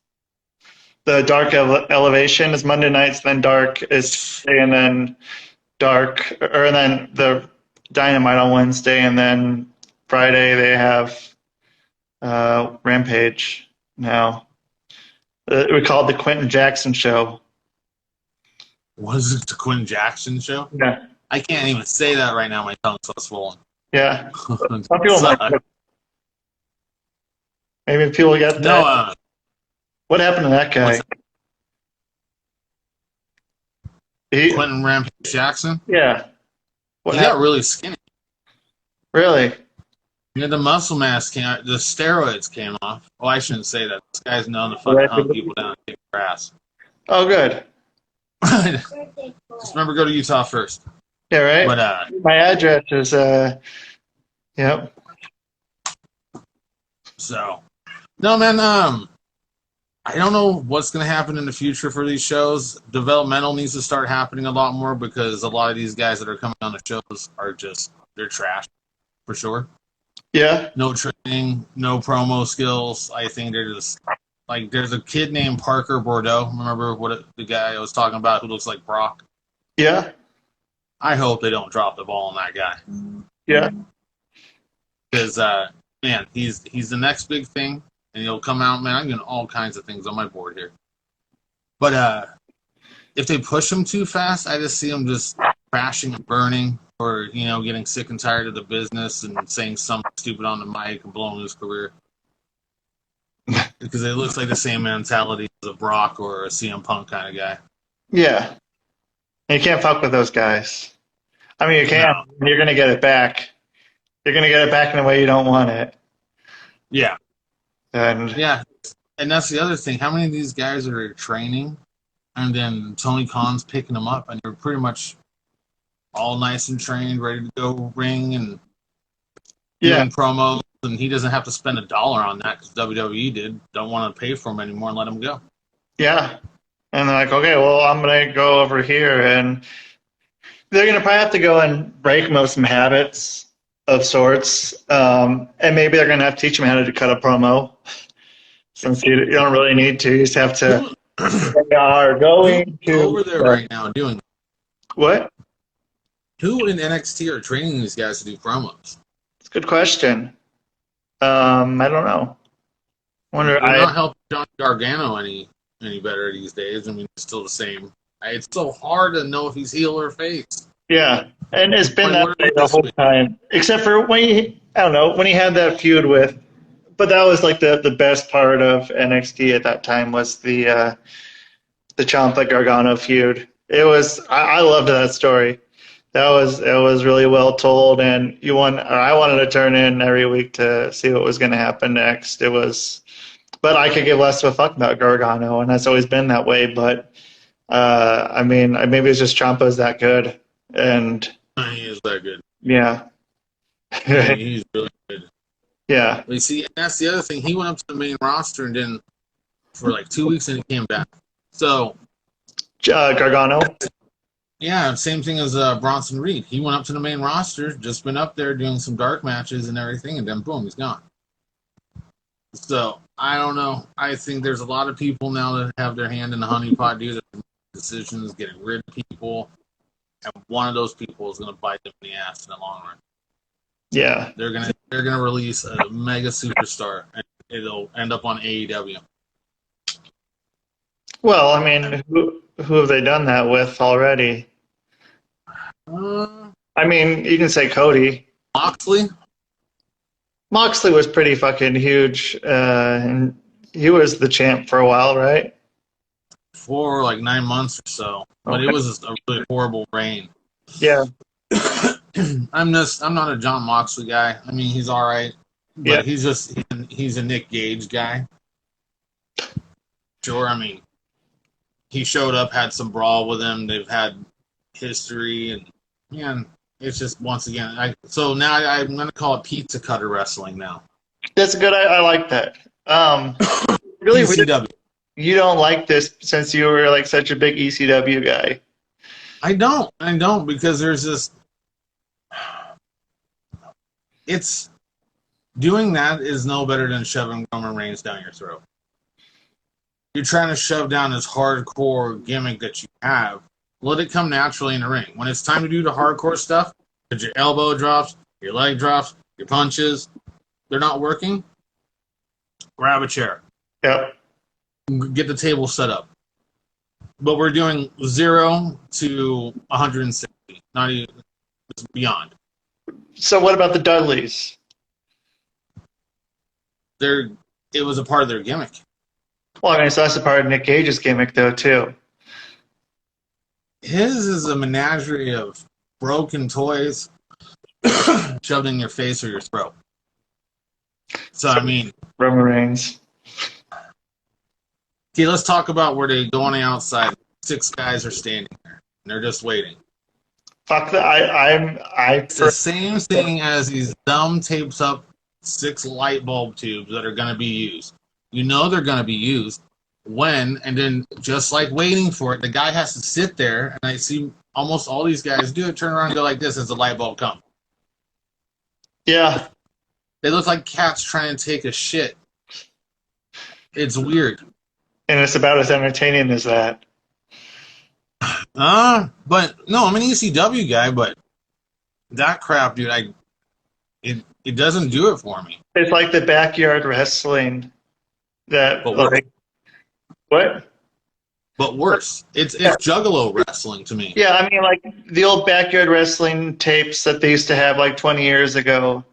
The Dark Elevation is Monday nights, then Dark is Tuesday, and then Dark, or then the Dynamite on Wednesday, and then Friday they have Rampage now. We call it the Quentin Jackson Show. Was it the Quinn Jackson show? Yeah. I can't even say that right now. My tongue's so swollen. Yeah. Some people So, might. Maybe people get that. no, What happened to that guy? Quentin Rampage Jackson. Yeah. What He got happened? really skinny. Really? Yeah, the muscle mass came out. The steroids came off. Oh, I shouldn't say that. This guy's known to fucking hunt people down and kick their ass. Oh, good. Just remember, go to Utah first. Yeah, right? But My address is, yep. so, no, man. I don't know what's going to happen in the future for these shows. Developmental needs to start happening a lot more because a lot of these guys that are coming on the shows are just, they're trash, for sure. Yeah. No training, no promo skills. I think they're just, like, there's a kid named Parker Bordeaux. Remember the guy I was talking about who looks like Brock? Yeah. I hope they don't drop the ball on that guy. Yeah. Because, man, he's the next big thing. And he'll come out, man. I'm getting all kinds of things on my board here. But if they push him too fast, I just see him just crashing and burning, or getting sick and tired of the business and saying something stupid on the mic and blowing his career. Because it looks like the same mentality as a Brock or a CM Punk kind of guy. Yeah. And you can't fuck with those guys. I mean, you can. No. You're going to get it back. You're going to get it back in a way you don't want it. Yeah. And that's the other thing. How many of these guys are training, and then Tony Khan's picking them up, and they're pretty much all nice and trained, ready to go ring and doing promos, and he doesn't have to spend $1 on that because WWE don't want to pay for him anymore and let him go. Yeah. And they're like, okay, well, I'm going to go over here, and they're going to probably have to go and break him of some habits of sorts, and maybe they're going to have to teach him how to cut a promo, since you don't really need to. You just have to. They are going to over there right now doing what? Who in NXT are training these guys to do promos? It's a good question. I don't know. They're not helping Johnny Gargano any better these days. I mean, it's still the same. It's so hard to know if he's heel or face. Yeah, and it's been that way the whole time, except for when he had that feud with. But that was like the best part of NXT at that time was the Ciampa Gargano feud. It was I loved that story. It was really well told, and I wanted to turn in every week to see what was going to happen next. But I could give less of a fuck about Gargano, and that's always been that way. But I mean, maybe it's just Ciampa's that good. And he is that good. Yeah. He's really good. Yeah. But you see, that's the other thing. He went up to the main roster and then for like 2 weeks and he came back. So Gargano? Yeah, same thing as Bronson Reed. He went up to the main roster, just been up there doing some dark matches and everything, and then boom, he's gone. So I don't know. I think there's a lot of people now that have their hand in the honeypot, do their decisions, getting rid of people. And one of those people is going to bite them in the ass in the long run. Yeah, they're gonna release a mega superstar, and it'll end up on AEW. Well, I mean, who have they done that with already? I mean, you can say Cody. Moxley. Moxley was pretty fucking huge, and he was the champ for a while, right? For like 9 months or so, but it was a really horrible reign. Yeah. I'm not a John Moxley guy. I mean, he's all right, but he's a Nick Gage guy. Sure, I mean, he showed up, had some brawl with him. They've had history, and man, it's just once again. So now I'm going to call it pizza cutter wrestling now. That's good. I like that. Really, ECW. You don't like this since you were like such a big ECW guy. I don't because there's this. It's doing that is no better than shoving Roman Reigns down your throat. You're trying to shove down this hardcore gimmick that you have. Let it come naturally in the ring. When it's time to do the hardcore stuff, because your elbow drops, your leg drops, your punches, they're not working, grab a chair. Yep. Get the table set up. But we're doing 0 to 160, not even beyond. So what about the Dudleys? It was a part of their gimmick. Well, I mean, so that's a part of Nick Gage's gimmick, though, too. His is a menagerie of broken toys shoved in your face or your throat. So, I mean... Roman Reigns. Okay, let's talk about where they go on the outside. 6 guys are standing there, and they're just waiting. Fuck that. It's the same thing as these dumb tapes up 6 light bulb tubes that are going to be used. You know they're going to be used when, and then just like waiting for it, the guy has to sit there, and I see almost all these guys do it, turn around and go like this as the light bulb comes. Yeah. They look like cats trying to take a shit. It's weird. And it's about as entertaining as that. But no, I'm an ECW guy, but that crap, dude, it doesn't do it for me. It's like the backyard wrestling that, But like, what? But worse. It's Juggalo wrestling to me. Yeah, I mean, like the old backyard wrestling tapes that they used to have like 20 years ago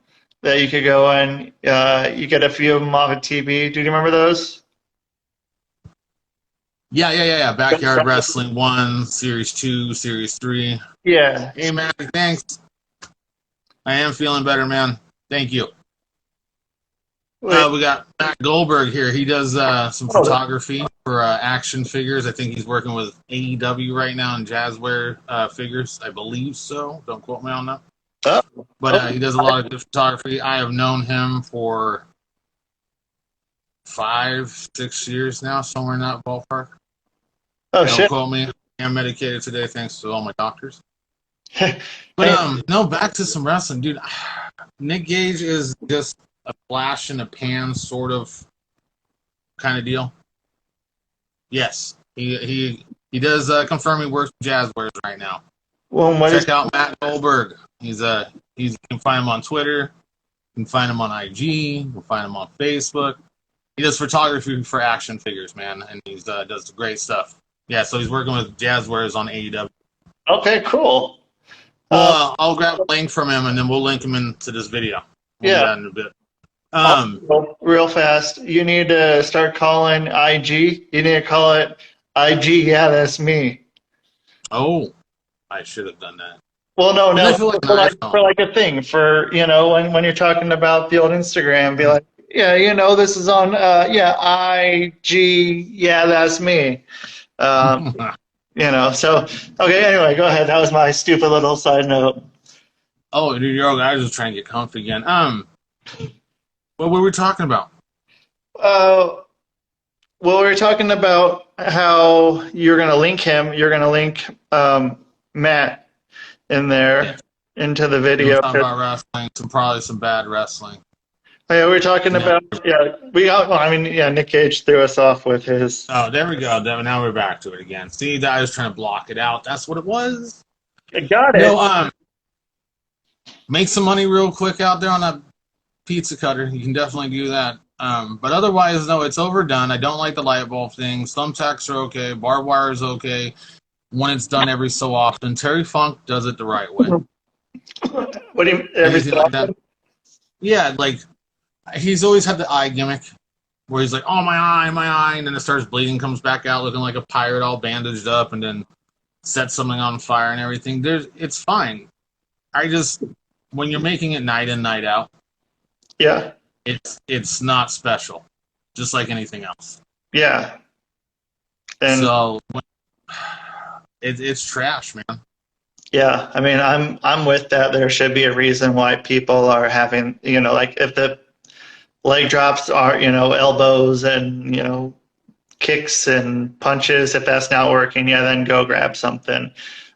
that you could go on. You get a few of them off of TV. Do you remember those? Yeah. Backyard Wrestling 1, Series 2, Series 3. Yeah. Hey, Matt, thanks. I am feeling better, man. Thank you. We got Matt Goldberg here. He does some photography for action figures. I think he's working with AEW right now in Jazzware figures. I believe so. Don't quote me on that. But he does a lot of good photography. I have known him for 5-6 years now, somewhere in that ballpark. Oh, Don't shit. quote me. I'm medicated today thanks to all my doctors. But no, back to some wrestling, dude. Nick Gage is just a flash in a pan sort of kind of deal. Yes, he does confirm he works with Jazzwares right now. Well, check out Matt Goldberg. You can find him on Twitter. You can find him on IG. You can find him on Facebook. He does photography for action figures, man, and he does great stuff. Yeah, so he's working with Jazzwares on AEW. Okay, cool. Well, I'll grab a link from him, and then we'll link him into this video. We'll do that in a bit. Real fast, you need to start calling IG. You need to call it IG. Yeah, that's me. Oh, I should have done that. Well, no, for like a thing for when you're talking about the old Instagram, be like, yeah, this is on IG. Yeah, that's me. So okay. Anyway, go ahead. That was my stupid little side note. Oh, dude, I was just trying to get comfy again. What were we talking about? Well, we were talking about how you're going to link him. You're going to link Matt in there into the video. We're talking about wrestling, probably some bad wrestling. Yeah, we were talking about Nick Gage threw us off with his. Oh, there we go. Now we're back to it again. See, I was trying to block it out. That's what it was. I got it. No, make some money real quick out there on that pizza cutter. You can definitely do that. But otherwise, no, it's overdone. I don't like the light bulb thing. Thumbtacks are okay. Barbed wire is okay when it's done every so often. Terry Funk does it the right way. What do you every so like that? Yeah, like he's always had the eye gimmick where he's like, oh, my eye, and then it starts bleeding, comes back out looking like a pirate all bandaged up, and then sets something on fire and everything. It's fine. When you're making it night in, night out, yeah, it's not special, just like anything else. Yeah. And so it's trash, man. Yeah, I mean, I'm with that. There should be a reason why people are having, like if the leg drops are, elbows and, kicks and punches. If that's not working, then go grab something.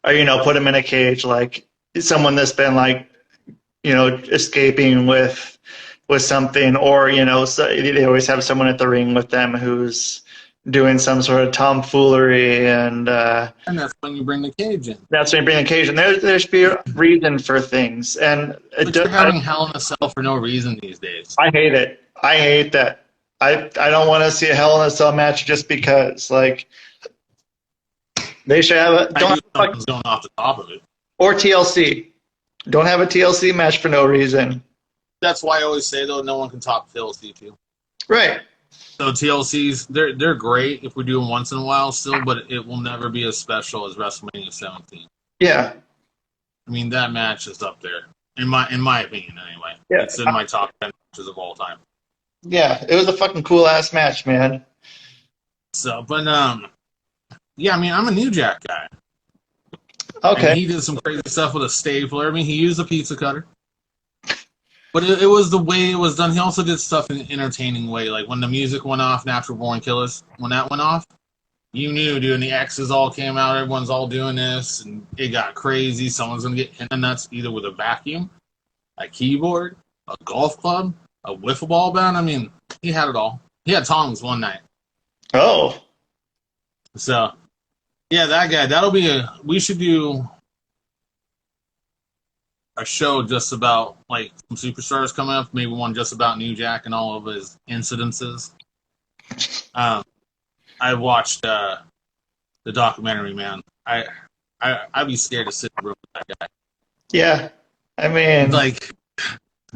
or put him in a cage like someone that's been like escaping with something, or so they always have someone at the ring with them who's doing some sort of tomfoolery, and And that's when you bring the cage in. that's when you bring the cage in. There should be a reason for things, and But you're having Hell in a Cell for no reason these days. I hate it. I hate that. I don't want to see a Hell in a Cell match just because. Like, they should have a Something's going off the top of it. or TLC. Don't have a TLC match for no reason. That's why I always say though, no one can top TLC too. Right. So TLCs, they're great if we do them once in a while still, but it will never be as special as WrestleMania 17. Yeah. I mean, that match is up there in my opinion anyway. Yeah. It's in my top 10 matches of all time. Yeah, it was a fucking cool ass match, man. So, but yeah, I mean, I'm a New Jack guy. Okay. And he did some crazy stuff with a stapler. I mean, he used a pizza cutter. But it was the way it was done. He also did stuff in an entertaining way. Like when the music went off, Natural Born Killers, when that went off, you knew, dude, and the X's all came out. Everyone's all doing this, and it got crazy. Someone's going to get hit in the nuts either with a vacuum, a keyboard, a golf club, a wiffle ball bat. I mean, he had it all. He had tongs one night. Oh. So, yeah, that guy, we should do a show just about, like, some superstars coming up, maybe one just about New Jack and all of his incidences. I watched the documentary, man. I'd be scared to sit in the room with that guy. Yeah. I mean, Like,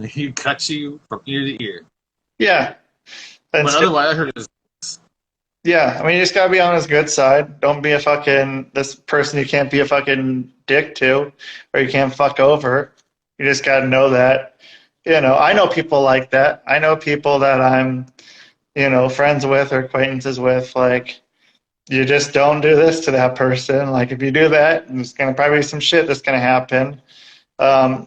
he cuts you from ear to ear. yeah. And But otherwise, I heard his. yeah, I mean, you just gotta be on his good side. Don't be this person you can't be a fucking dick to, or you can't fuck over. You just gotta know that. I know people like that. I know people that I'm, friends with or acquaintances with. Like, you just don't do this to that person. Like, if you do that, there's gonna probably be some shit that's gonna happen. I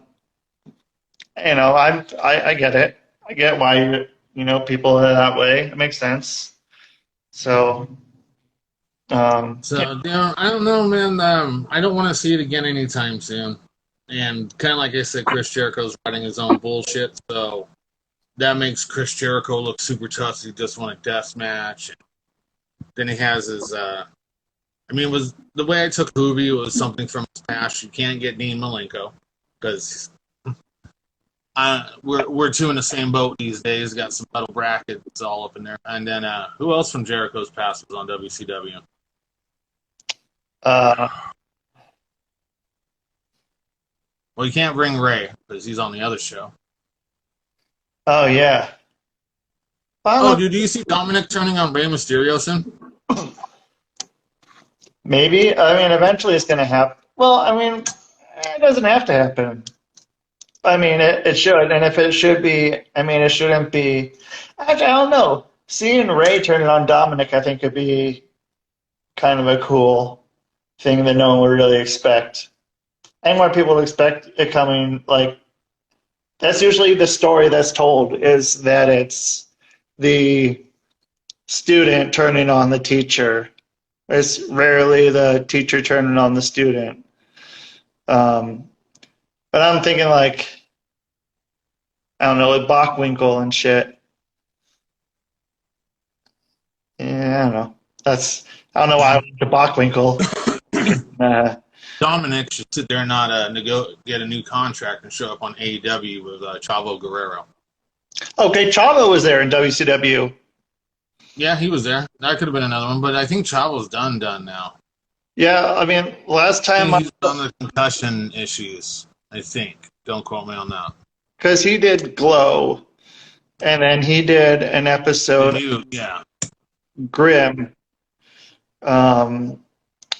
get it. I get why people are that way. It makes sense. So, I don't know, man. I don't want to see it again anytime soon. And kind of like I said, Chris Jericho's writing his own bullshit, so that makes Chris Jericho look super tough. He just won a death match. Then he has his. It was the way I took Hoovy. It was something from his past. You can't get Dean Malenko because we're two in the same boat these days. Got some metal brackets all up in there. And then who else from Jericho's past was on WCW? Well, you can't bring Ray because he's on the other show. Oh yeah. Dude, do you see Dominic turning on Rey Mysterio soon? Maybe. I mean, eventually it's gonna happen. Well, I mean, it doesn't have to happen. I mean, it should, and if it should be, I mean, it shouldn't be. Actually, I don't know. Seeing Ray turn it on Dominic, I think, could be kind of a cool thing that no one would really expect. And more people expect it coming, like, that's usually the story that's told, is that it's the student turning on the teacher. It's rarely the teacher turning on the student. But I'm thinking, like, I don't know, with Bockwinkel and shit. Yeah, I don't know. I don't know why I went to Bockwinkel. Dominic should sit there and not get a new contract and show up on AEW with Chavo Guerrero. Okay, Chavo was there in WCW. Yeah, he was there. That could have been another one, but I think Chavo's done now. Yeah, I mean, last time he's on the concussion issues, I think. Don't quote me on that. Because he did Glow, and then he did an episode Grimm,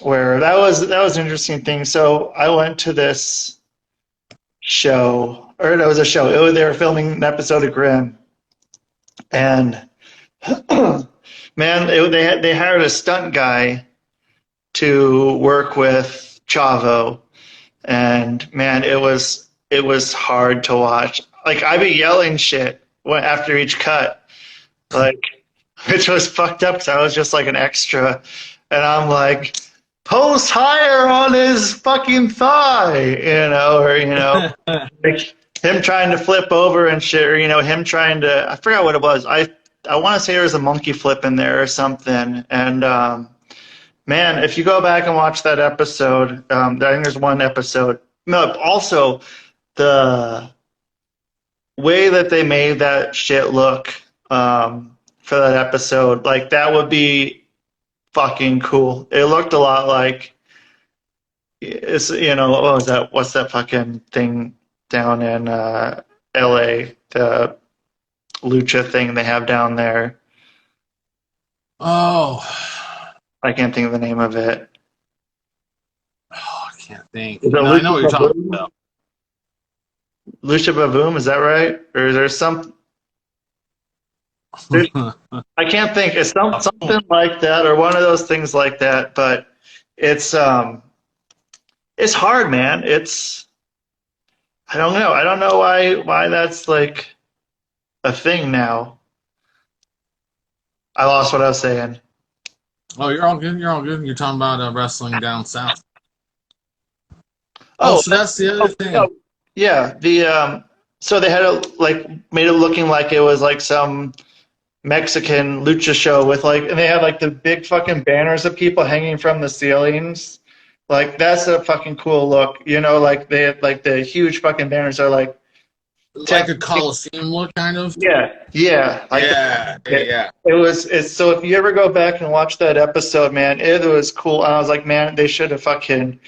where that was an interesting thing. So I went to this show, or it was a show. They were filming an episode of Grimm, and man, they hired a stunt guy to work with Chavo, and man, it was hard to watch. Like, I'd be yelling shit after each cut, like, which was fucked up because I was just like an extra, and I'm like, post higher on his fucking thigh, like him trying to flip over and shit, or him trying to, I forgot what it was. I want to say there was a monkey flip in there or something. And man, if you go back and watch that episode, I think there's one episode. No, also the way that they made that shit look for that episode, like that would be fucking cool. It looked a lot like it's what was that? What's that fucking thing down in LA? The lucha thing they have down there. Oh, I can't think of the name of it. I can't think. Is it No, I know what you're Lucha talking Boom? about. Lucha Bavoom, is that right? Or is there some? I can't think. It's something like that, or one of those things like that. But it's hard, man. I don't know. I don't know why that's like a thing now. I lost what I was saying. Oh, you're all good. You're all good. You're talking about wrestling down south. Oh, so that's the other thing. oh, yeah. So they had made it looking like it was like some Mexican lucha show with and they had like the big fucking banners of people hanging from the ceilings. Like that's a fucking cool look, like they had like the huge fucking banners are like a Coliseum look, kind of. yeah. Yeah. It's so if you ever go back and watch that episode, man, it was cool. And I was like, man, they should have fucking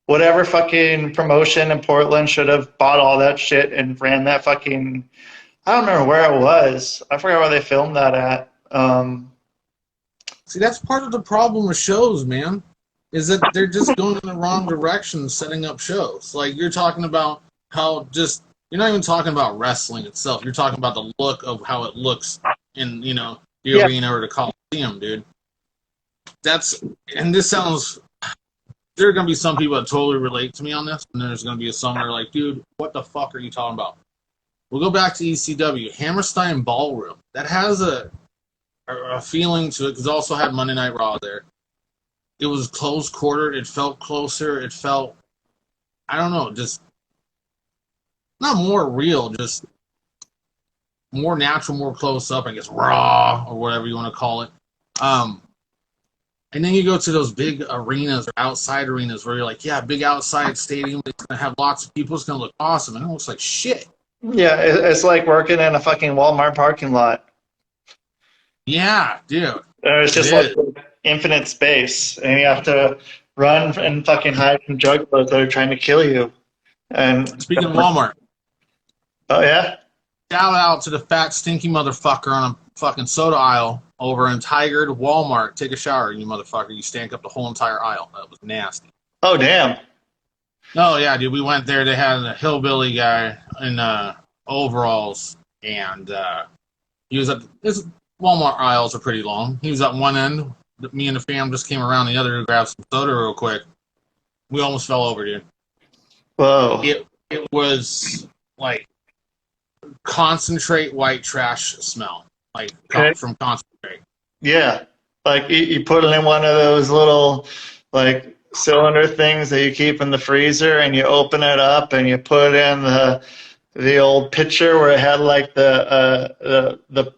whatever fucking promotion in Portland should have bought all that shit and ran that fucking. I don't remember where it was. I forgot where they filmed that at. See, that's part of the problem with shows, man, is that they're just going in the wrong direction setting up shows. Like, you're talking about how you're not even talking about wrestling itself. You're talking about the look of how it looks in, the arena or the Coliseum, dude. And this sounds, there are going to be some people that totally relate to me on this, and then there's going to be some that are like, dude, what the fuck are you talking about? We'll go back to ECW. Hammerstein Ballroom. That has a feeling to it, because it also had Monday Night Raw there. It was close quartered. It felt closer. It felt, I don't know, just not more real, just more natural, more close up, I guess, raw, or whatever you want to call it. And then you go to those big arenas or outside arenas where you're like, yeah, big outside stadium. It's going to have lots of people. It's going to look awesome. And it looks like shit. Yeah, it's like working in a fucking Walmart parking lot. Yeah, dude. It's just like infinite space, and you have to run and fucking hide from juggalos that are trying to kill you. And speaking of Walmart. Oh, yeah? Shout out to the fat, stinky motherfucker on a fucking soda aisle over in Tigard Walmart. Take a shower, you motherfucker. You stank up the whole entire aisle. That was nasty. Oh, damn. Oh, yeah, dude. We went there. They had a hillbilly guy in overalls, and he was at this Walmart aisles are pretty long. He was at one end. Me and the fam just came around the other to grab some soda real quick. We almost fell over, dude. Whoa. It was like concentrate white trash smell, like from concentrate. Yeah, like you put it in one of those little like cylinder things that you keep in the freezer, and you open it up and you put in the old pitcher where it had like the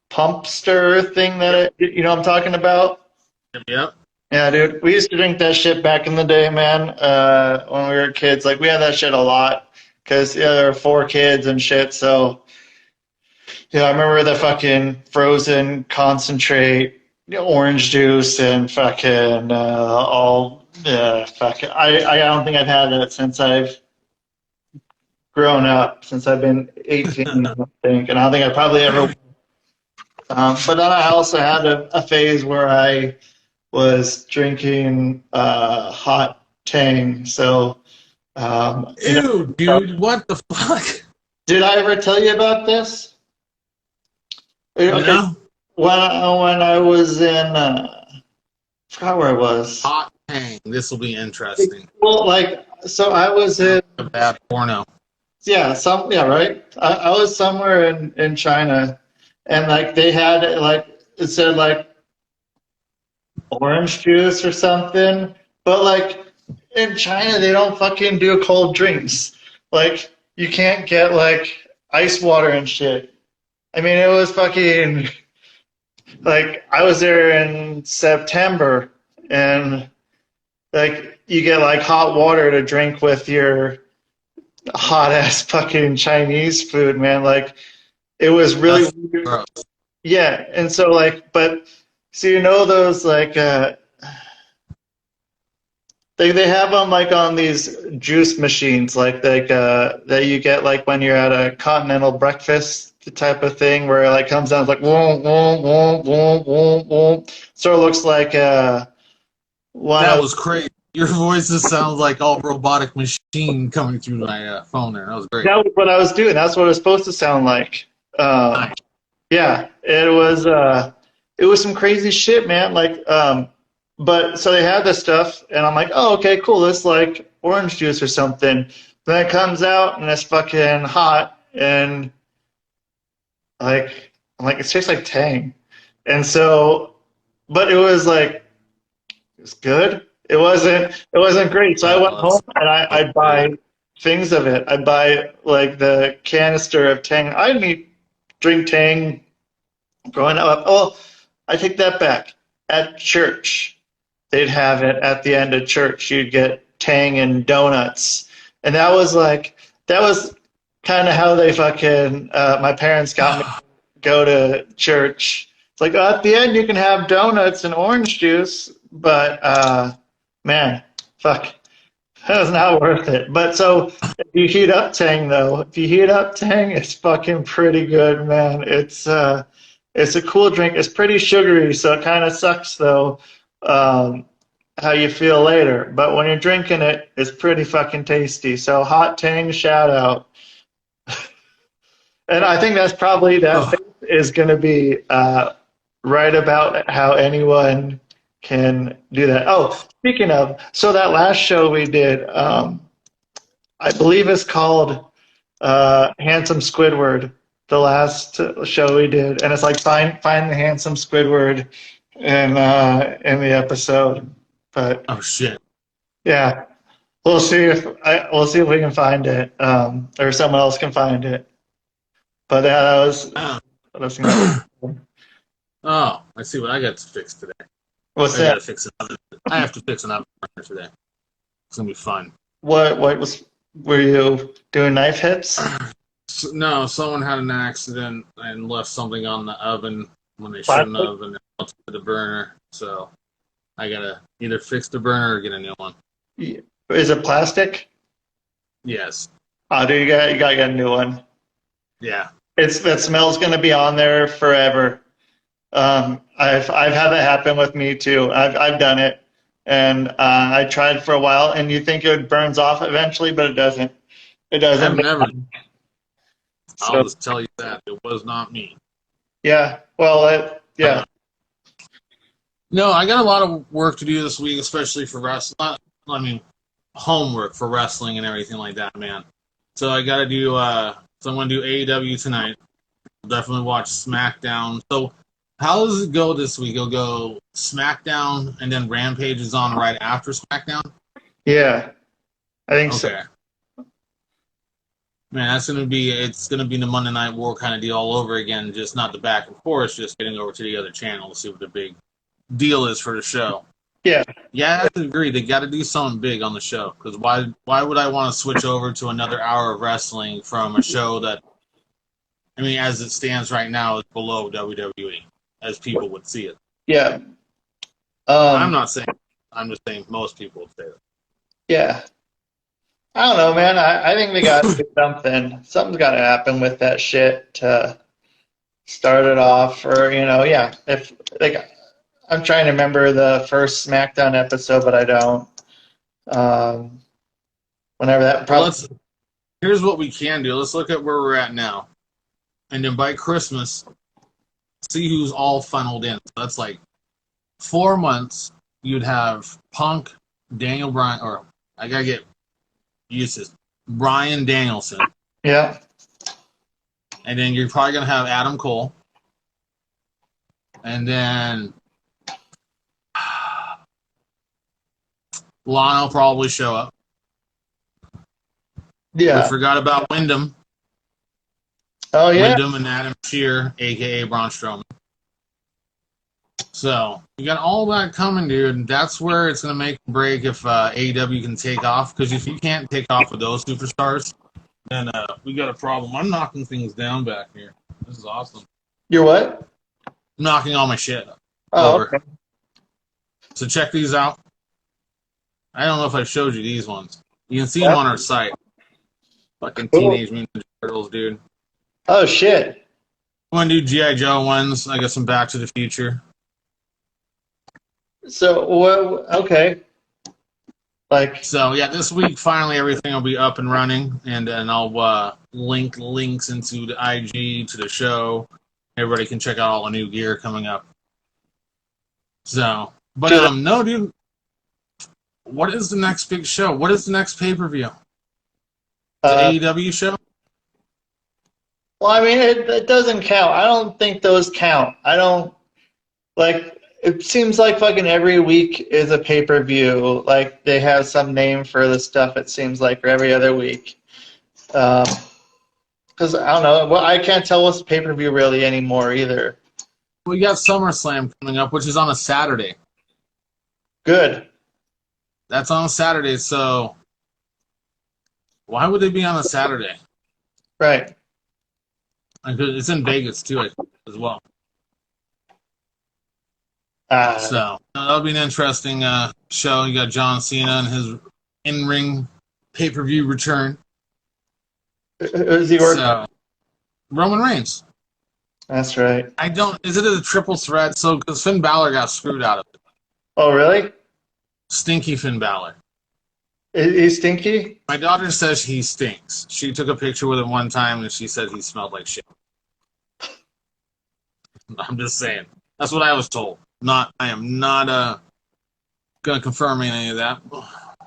pumpster thing that you know what I'm talking about. Yep. Yeah, dude. We used to drink that shit back in the day, man. When we were kids, like we had that shit a lot because there were 4 kids and shit. So yeah, I remember the fucking frozen concentrate, orange juice, and fucking all. Fucking. I don't think I've had that since I've grown up. Since I've been 18, I think, and I don't think I probably ever. But then I also had a phase where I was drinking hot Tang. So, dude, what the fuck? Did I ever tell you about this? No. When I was in, I forgot where I was. Hot Tang. This will be interesting. Well, so I was in a bad porno. Yeah, right. I was somewhere in China, and they had it said orange juice or something, But like in China, they don't fucking do cold drinks. Like you can't get like ice water and shit. I mean, it was fucking like I was there in September, and like you get like hot water to drink with your hot ass fucking Chinese food, man. Like it was really That's weird. gross. Yeah, and so like, but so you know those like they have them like on these juice machines, like that you get like when you're at a continental breakfast type of thing, where it like comes down it's like whoom whoom whoom whoom whoom whoom. Sort of looks like one That of was crazy. Your voice just sounds like all robotic machine coming through my phone there. That was great. that was what I was doing. That's what it was supposed to sound like. Nice. Yeah, it was some crazy shit, man. Like but so they had this stuff and I'm like, oh okay, cool, this like orange juice or something. Then it comes out and it's fucking hot and like I'm like, it tastes like Tang. And so but it was like it's good. It wasn't great. So I went home That's and I'd buy things of it. I'd buy like the canister of Tang. I didn't drink Tang growing up. Oh, I take that back. At church, they'd have it at the end of church. You'd get Tang and donuts, and that was kind of how they fucking my parents got me to go to church. It's like at the end you can have donuts and orange juice, but man, fuck, that was not worth it. But so if you heat up Tang though, if you heat up Tang, it's fucking pretty good, man. It's a cool drink. It's pretty sugary, so it kind of sucks though. Um, how you feel later, but when you're drinking it, it's pretty fucking tasty. So hot Tang shout out, and I think that's probably that oh, is going to be right about how anyone can do that. Oh, speaking of, so that last show we did, I believe it's called Handsome Squidward. The last show we did, and it's like find the handsome Squidward in the episode. But oh shit. yeah, we'll see if we can find it, or someone else can find it. But yeah, Oh, that was incredible. oh, I see what I got to fix today. What's I got that? to fix it. I have to fix an oven burner today. It's gonna be fun. What was were you doing knife hits? No, someone had an accident and left something on the oven when they shouldn't Plastic? have, and it melted the burner. So I gotta either fix the burner or get a new one. Is it plastic? Yes. Oh, dude, you gotta get a new one. Yeah. It's that smell's gonna be on there forever. I've had that happen with me too. I've done it, and I tried for a while, and you think it burns off eventually, but it doesn't. It I've doesn't. never. I'll So just tell you that it was not me. yeah, well, yeah, No, I got a lot of work to do this week, especially for wrestling. I mean, homework for wrestling and everything like that, man. So I got to do. So I'm going to do AEW tonight. Definitely watch SmackDown. So how does it go this week? It'll go SmackDown and then Rampage is on right after SmackDown. yeah. I think so. Okay. Man, it's gonna be the Monday Night War kind of deal all over again, just not the back and forth, just getting over to the other channel to see what the big deal is for the show. Yeah, Yeah, I have to agree. They got to do something big on the show because why would I want to switch over to another hour of wrestling from a show that, I mean, as it stands right now, is below WWE, as people would see it. yeah. I'm Um, not saying. I'm just saying most people would say that. yeah. I don't know, man. I think they got to do something. Something's got to happen with that shit to start it off, or yeah. If like, I'm trying to remember the first SmackDown episode, but I don't. Um, whenever that Well, probably. here's what we can do. Let's look at where we're at now, and then by Christmas, see who's all funneled in. So that's like 4 months. You'd have Punk, Daniel Bryan, or I gotta get used to this, Bryan Danielson, Yeah, and then you're probably gonna have Adam Cole, and then Lana will probably show up. Yeah. We forgot about Wyndham. Oh, yeah. Wyndham and Adam Shear, a.k.a. Braun Strowman. So, you got all that coming, dude. That's where it's going to make a break if AEW can take off. Because if you can't take off with those superstars, then we got a problem. I'm knocking things down back here. This is awesome. You're what? I'm knocking all my shit Oh, over. okay. So check these out. I don't know if I showed you these ones. You can see them on our site. Fucking Cool. Teenage Mutant Ninja Turtles, dude. Oh, shit. I want to do G.I. Joe ones. I got some Back to the Future. So, well, okay. Like, So, yeah, this week, finally, everything will be up and running. And then I'll link links into the IG, to the show. Everybody can check out all the new gear coming up. So, but, no, dude. What is the next big show? What is the next pay-per-view? The AEW show? well, I mean, it doesn't count. I don't think those count. I don't, like, it seems like fucking every week is a pay-per-view. Like, they have some name for the stuff, it seems like, for every other week. Because, I don't know. Well, I can't tell what's pay-per-view really anymore either. We got SummerSlam coming up, which is on a Saturday. Good. That's on a Saturday, so why would they be on a Saturday? Right. It's in Vegas, too, as well. So that'll be an interesting show. You got John Cena and his in-ring pay-per-view return. Who's he working? So, Roman Reigns. That's right. Is it a triple threat? So, because Finn Balor got screwed out of it. Oh, really? Stinky Finn Balor. He's stinky? My daughter says he stinks. She took a picture with him one time and she said he smelled like shit. I'm just saying. That's what I was told. I am not going to confirm any of that.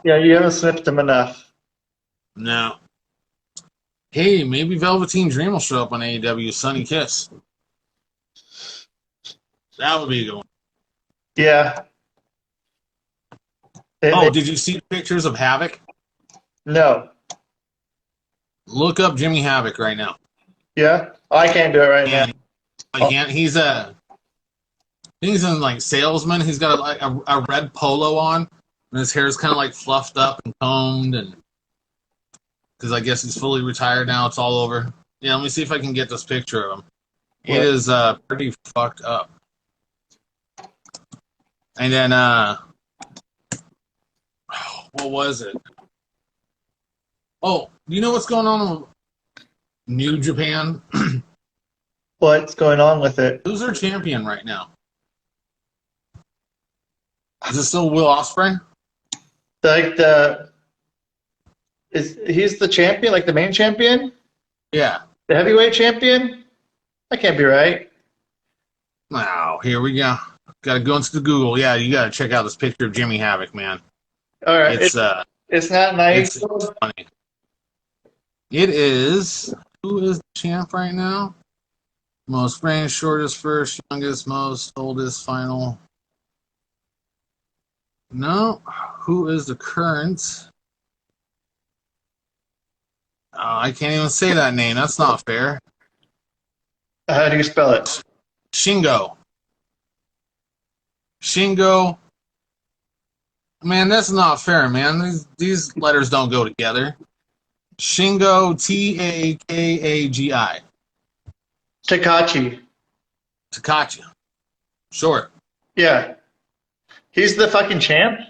Yeah, you haven't sniffed him enough. No. Hey, maybe Velveteen Dream will show up on AEW Sunny Kiss. That would be a good one. Yeah. Did you see pictures of Havoc? No. Look up Jimmy Havoc right now. Yeah? Oh, I can't do it right now. I can't. He's in like salesman. He's got a red polo on, and his hair is kind of like fluffed up and combed, and because I guess he's fully retired now. It's all over. Yeah, let me see if I can get this picture of him. It is pretty fucked up. And then what was it? Oh, you know what's going on with New Japan? What's going on with it? Who's their champion right now? Is it still Will Ospreay? Like he's the champion, like the main champion? Yeah. The heavyweight champion? That can't be right. Now, here we go. Got to go into the Google. Yeah, you got to check out this picture of Jimmy Havoc, man. All right. It's not nice. It's funny. It is. Who is the champ right now? Most reigns, shortest, first, youngest, most, oldest, final. No. Who is the current? I can't even say that name. That's not fair. How do you spell it? Shingo. Man, that's not fair, man. These letters don't go together. Shingo, Takagi. Takachi. Short. Yeah. He's the fucking champ?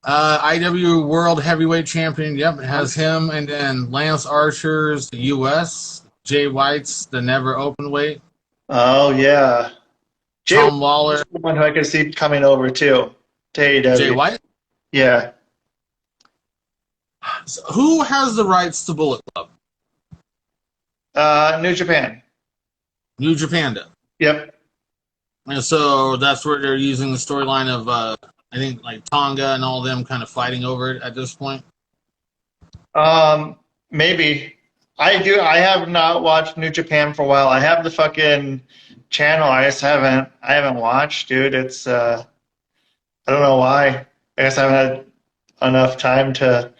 IW World Heavyweight Champion. Yep, it has him. And then Lance Archer's the U.S. Jay White's the never open weight. Oh, yeah. Tom Lawler. The one who I could see coming over, too. To AEW. Jay White? Yeah. So who has the rights to Bullet Club? New Japan. New Japan does. Yep. And so that's where they're using the storyline of, I think, like Tonga and all them kind of fighting over it at this point. Maybe. I have not watched New Japan for a while. I have the fucking channel. I haven't watched, dude. It's, I don't know why. I guess I haven't had enough time to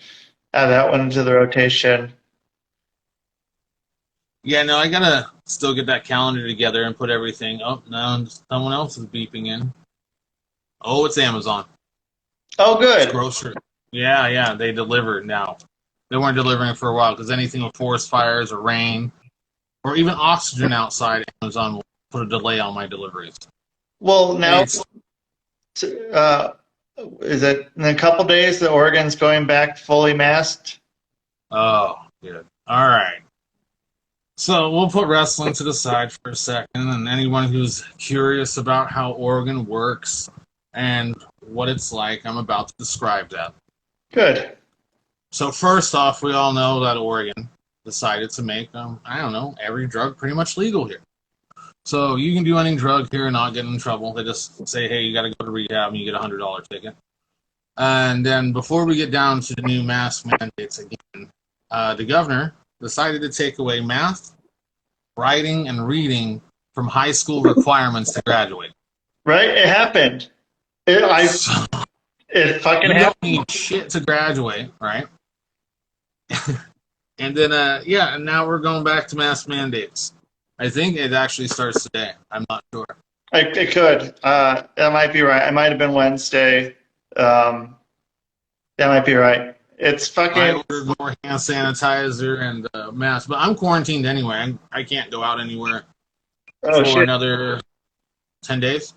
add that one into the rotation. Yeah, no, I gotta still get that calendar together and put everything. Oh, no, someone else is beeping in. Oh, it's Amazon. Oh, It's good. grocery. Yeah, they deliver now. They weren't delivering for a while because anything with forest fires or rain or even oxygen outside, Amazon will put a delay on my deliveries. Well, now, It's, uh, is it in a couple days that Oregon's going back fully masked? oh, good. All right. So we'll put wrestling to the side for a second, and anyone who's curious about how Oregon works and what it's like, I'm about to describe that. Good. So first off, we all know that Oregon decided to make, I don't know, every drug pretty much legal here. So you can do any drug here and not get in trouble. They just say, hey, you got to go to rehab and you get a $100 ticket. And then before we get down to the new mask mandates again, the governor decided to take away math, writing, and reading from high school requirements to graduate. Right? It happened. It fucking You don't happened. need shit to graduate, right? And then, and now we're going back to mask mandates. I think it actually starts today. I'm not sure. It could. That might be right. It might have been Wednesday. That might be right. It's I fucking. ordered more hand sanitizer and masks, but I'm quarantined anyway. I can't go out anywhere Oh, for shit. another 10 days.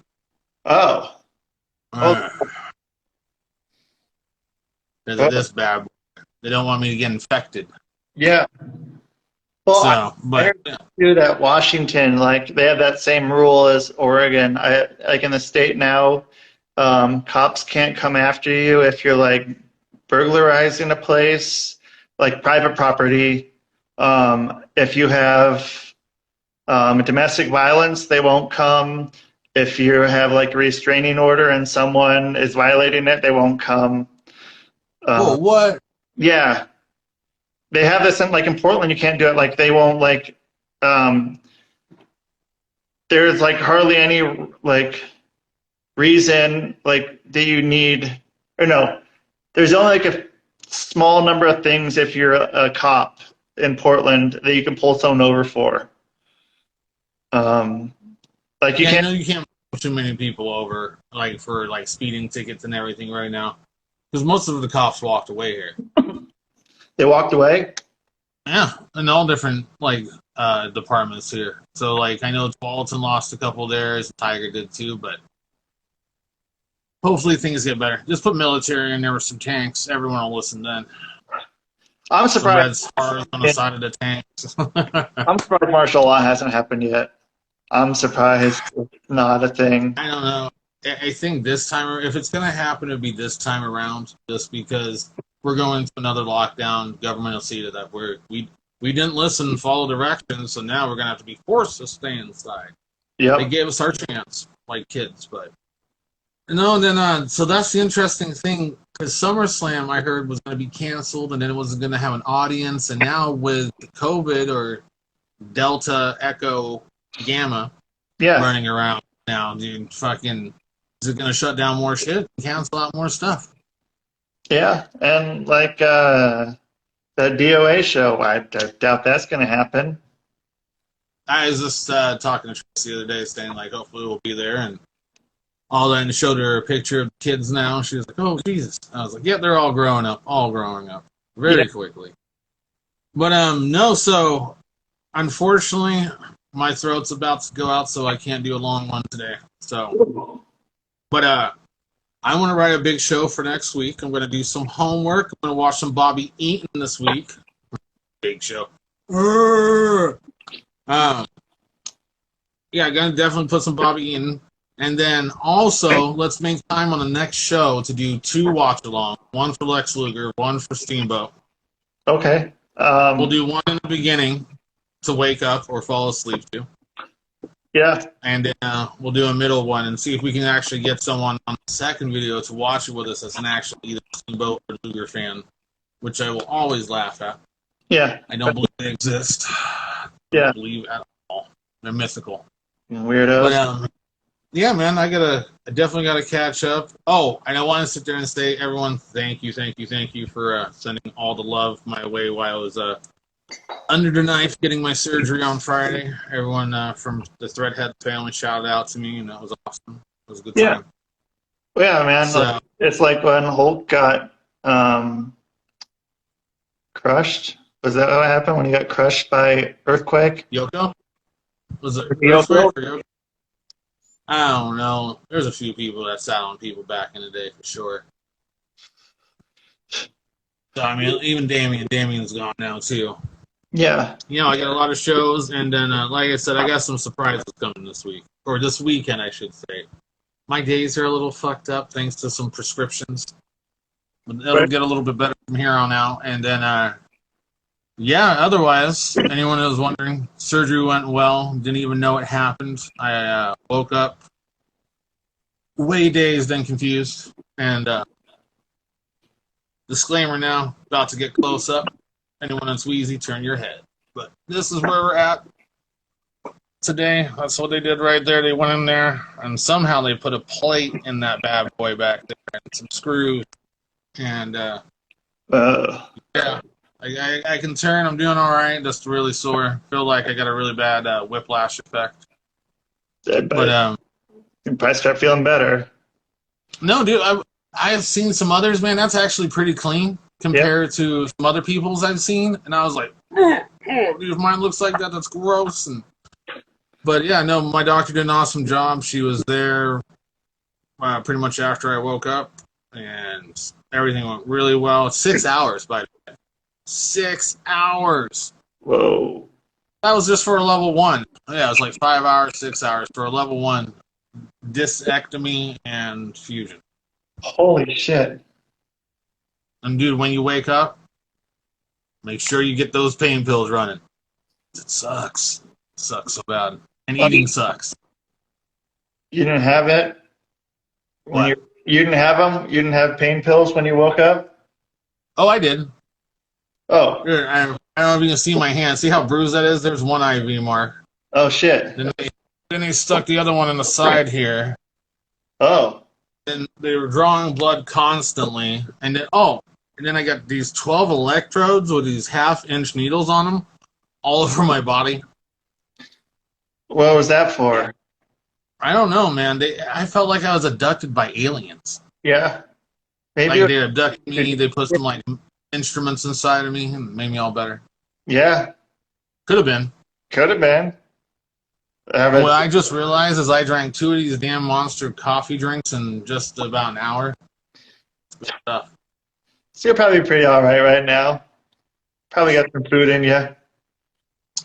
Oh. Because of this bad boy. They don't want me to get infected. Yeah. Well, So, but too that Washington, like they have that same rule as Oregon. Like in the state now, cops can't come after you if you're like burglarizing a place, like private property. If you have domestic violence, they won't come. If you have like a restraining order and someone is violating it, they won't come. oh, what? Yeah. They have this in, like in Portland, you can't do it. Like they won't like. There's like hardly any like reason like that you need or no. There's only like a small number of things if you're a cop in Portland that you can pull someone over for. Like you Yeah, can't. I know you can't pull too many people over, like for like speeding tickets and everything right now, because most of the cops walked away here. They walked away. Yeah, in all different like departments here. So like I know Tualatin lost a couple of theirs, Tiger did too, but hopefully things get better. Just put military in there with some tanks. Everyone will listen then. I'm Some red surprised. stars on the side of the tanks. I'm surprised martial law hasn't happened yet. I'm surprised it's not a thing. I don't know. I think this time, if it's going to happen, it'll be this time around, just because we're going to another lockdown. Government will see to that. We didn't listen and follow directions, so now we're going to have to be forced to stay inside. They Yep. gave us our chance, like kids, but no. And then, so that's the interesting thing, because SummerSlam I heard was going to be canceled, and then it wasn't going to have an audience, and now with COVID or Delta, Echo, Gamma Yeah. running around now, dude, fucking. Is it going to shut down more shit and cancel out more stuff? Yeah. And like the DOA show, I doubt that's going to happen. I was just talking to Tracy the other day, saying like, hopefully we'll be there and all that, and showed her a picture of kids now. She was like, "Oh Jesus!" I was like, "Yeah, they're all growing up very quickly." But no, so unfortunately, my throat's about to go out, so I can't do a long one today. So, but I want to write a big show for next week. I'm going to do some homework. I'm going to watch some Bobby Eaton this week. Big show. Yeah, I'm going to definitely put some Bobby Eaton. And then also, let's make time on the next show to do 2 watch-along. One for Lex Luger, one for Steamboat. Okay. We'll do one in the beginning to wake up or fall asleep to. Yeah. And then we'll do a middle one and see if we can actually get someone on the second video to watch it with us that's an actual either Steamboat or Luger fan, which I will always laugh at. Yeah. I don't believe they exist. I Yeah. don't believe at all. They're mythical. Weirdos. But yeah, man, I definitely gotta catch up. Oh, and I want to sit there and say, everyone, thank you for sending all the love my way while I was under the knife getting my surgery on Friday. Everyone from the Threadhead family shouted out to me, and that was awesome. It was a good Yeah. time. Yeah, man. So, It's like when Hulk got crushed. Was that what happened when he got crushed by earthquake? Yoko? Was it Yoko? Earthquake or Yoko? I don't know. There's a few people that sat on people back in the day for sure. So, I mean, even Damien's gone now too. Yeah. You know, I got a lot of shows, and then, like I said, I got some surprises coming this week. Or this weekend, I should say. My days are a little fucked up thanks to some prescriptions. But it'll get a little bit better from here on out. And then, yeah, otherwise, anyone who was wondering, surgery went well. Didn't even know it happened. I woke up way dazed and confused. And disclaimer now, about to get close up. Anyone that's wheezy, turn your head. But this is where we're at today. That's what they did right there. They went in there, and somehow they put a plate in that bad boy back there and some screws. And, yeah, I can turn. I'm doing all right. Just really sore. Feel like I got a really bad whiplash effect. But you probably start feeling better. no, dude, I've seen some others, man. That's actually pretty clean compared to some other people's I've seen. And I was like, oh, dude, if mine looks like that, that's gross. But yeah, no, my doctor did an awesome job. She was there pretty much after I woke up, and everything went really well. 6 hours, by the way. 6 hours. Whoa. That was just for a level 1. Yeah, it was like 5 hours, 6 hours for a level 1 discectomy and fusion. Holy shit. And dude, when you wake up, make sure you get those pain pills running. It sucks. It sucks so bad. And eating sucks. You didn't have it? What? You didn't have them? You didn't have pain pills when you woke up? Oh, I did. Oh. Here, I don't know if you can see my hand. See how bruised that is? There's one IV mark. Oh, shit. Then they stuck the other one in the side here. Oh. And they were drawing blood constantly. And then I got these 12 electrodes with these half-inch needles on them all over my body. What was that for? I don't know, man. I felt like I was abducted by aliens. Yeah. Maybe. Like they abducted me. They put some like instruments inside of me and made me all better. Yeah. Could have been. Could have been. What I just realized is I drank 2 of these damn monster coffee drinks in just about an hour. Good stuff. So you're probably pretty all right now. Probably got some food in you.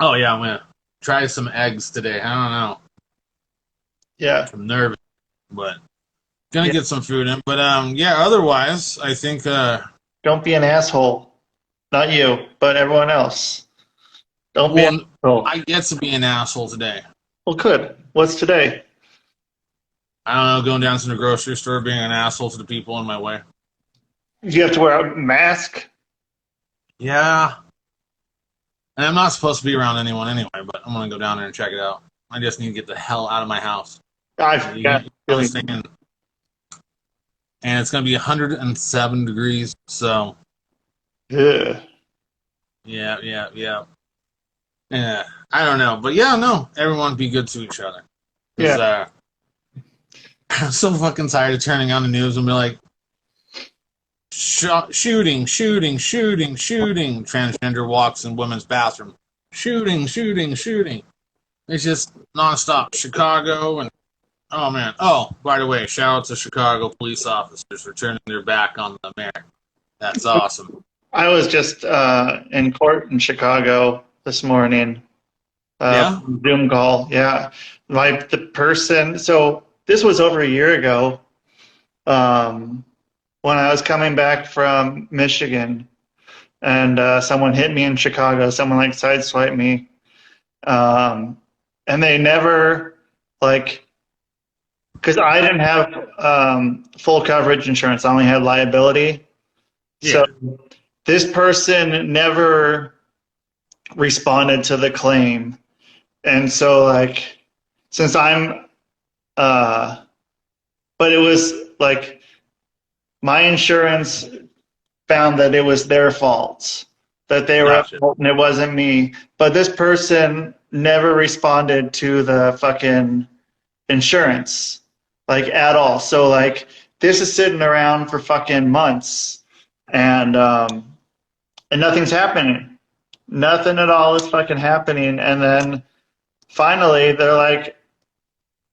Oh, yeah, I'm going to try some eggs today. I don't know. Yeah. I'm nervous, but going to get some food in. But, yeah, otherwise, I think... Don't be an asshole. Not you, but everyone else. Don't be an asshole. I get to be an asshole today. Well, good. What's today? I don't know, going down to the grocery store, being an asshole to the people in my way. You have to wear a mask? Yeah. And I'm not supposed to be around anyone anyway, but I'm going to go down there and check it out. I just need to get the hell out of my house. I've got And it's going to be 107 degrees, so... Yeah. Yeah. I don't know. But yeah, no. Everyone be good to each other. Yeah. I'm so fucking tired of turning on the news and be like, shooting. Transgender walks in women's bathroom. Shooting. It's just nonstop. Chicago and, oh man. Oh, by the way, shout out to Chicago police officers for turning their back on the mayor. That's awesome. I was just in court in Chicago this morning. Yeah? Zoom call. Yeah. The person, so this was over a year ago when I was coming back from Michigan and someone hit me in Chicago. Someone like sideswiped me. And they never because I didn't have full coverage insurance. I only had liability. Yeah. So this person never responded to the claim. And so, since I'm But it was like my insurance found that it was their fault, that they were at Gotcha. fault and it wasn't me. But this person never responded to the fucking insurance, like at all. So like this is sitting around for fucking months, and nothing's happening. Nothing at all is fucking happening. And then finally they're like,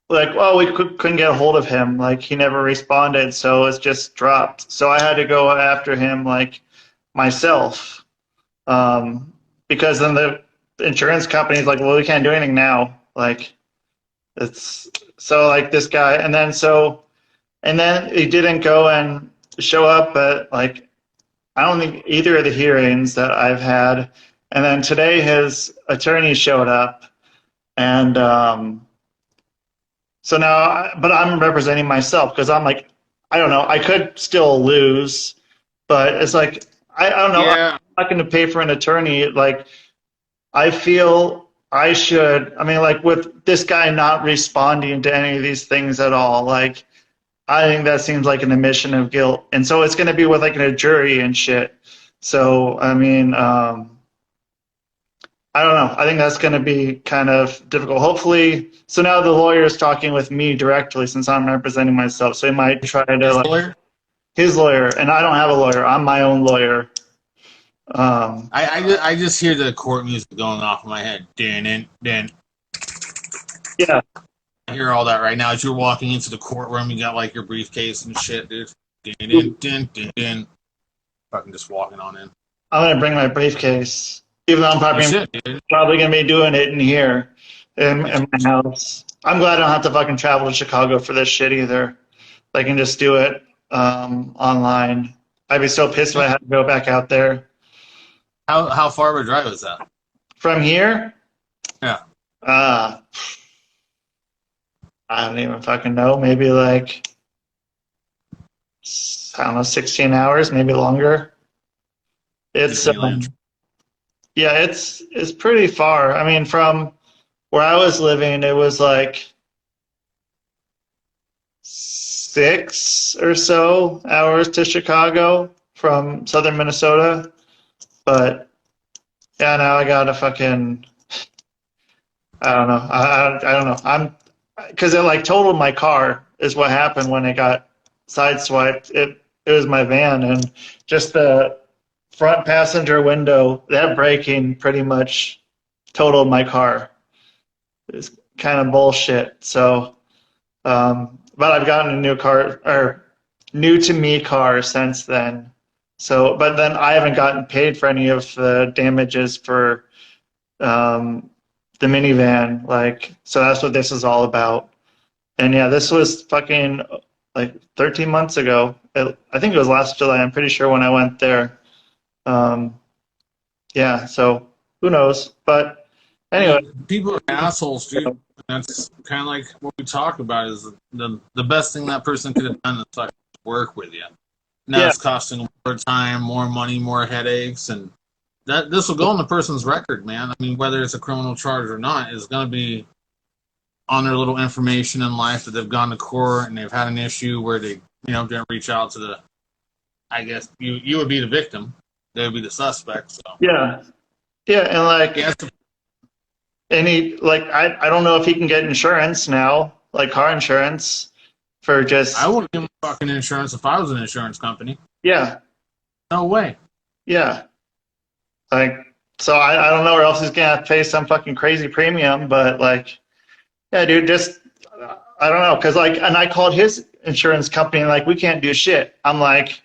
well, we couldn't get a hold of him. Like he never responded, so it's just dropped. So I had to go after him like myself, because then the insurance company's like, well, we can't do anything now. Like it's so like this guy, and then he didn't go and show up at like I don't think either of the hearings that I've had. And then today his attorney showed up, and so now, but I'm representing myself because I'm like, I don't know, I could still lose, but it's like, I don't know, Yeah. I'm not going to pay for an attorney. Like, I feel I should, I mean, like with this guy not responding to any of these things at all, like, I think that seems like an admission of guilt. And so it's going to be with like a jury and shit. So, I mean, I don't know. I think that's going to be kind of difficult. Hopefully, so now the lawyer is talking with me directly since I'm representing myself. So he might try to His like lawyer? his lawyer, and I don't have a lawyer. I'm my own lawyer. I just hear the court music going off in my head. Din. Yeah, I hear all that right now. As you're walking into the courtroom, you got like your briefcase and shit, dude. Din. Fucking just walking on in. I'm gonna bring my briefcase, even though I'm You should, dude. probably gonna be doing it in here in my house. I'm glad I don't have to fucking travel to Chicago for this shit either. I can just do it online. I'd be so pissed if I had to go back out there. How far of a drive is that? From here? Yeah. I don't even fucking know. Maybe like, I don't know, 16 hours, maybe longer. It's yeah, it's pretty far. I mean, from where I was living, it was like 6 or so hours to Chicago from southern Minnesota. But yeah, now I gotta fucking, I don't know. I don't know. Because it like totaled my car is what happened when it got sideswiped. It was my van, and just the front passenger window, that braking pretty much totaled my car. It's kind of bullshit. So, but I've gotten a new car, or new to me car since then. So, but then I haven't gotten paid for any of the damages for the minivan. Like, so that's what this is all about. And yeah, this was fucking like 13 months ago. I think it was last July. I'm pretty sure when I went there. Yeah, so who knows? But anyway, People are assholes, dude. That's kind of like what we talk about is the best thing that person could have done is like work with you. Now yeah, it's costing them more time, more money, more headaches, and that this will go on the person's record, man. I mean, whether it's a criminal charge or not, is going to be on their little information in life that they've gone to court and they've had an issue where they, didn't reach out to the. I guess you would be the victim. They would be the suspect. So yeah, yeah, and like, yeah, and he like I don't know if he can get insurance now, like car insurance, for just I wouldn't give him fucking insurance if I was an insurance company. yeah, No way. yeah. Like, so I don't know where else he's gonna have to pay some fucking crazy premium, but like, yeah, dude, just I don't know, cause like, and I called his insurance company and like, we can't do shit. I'm like,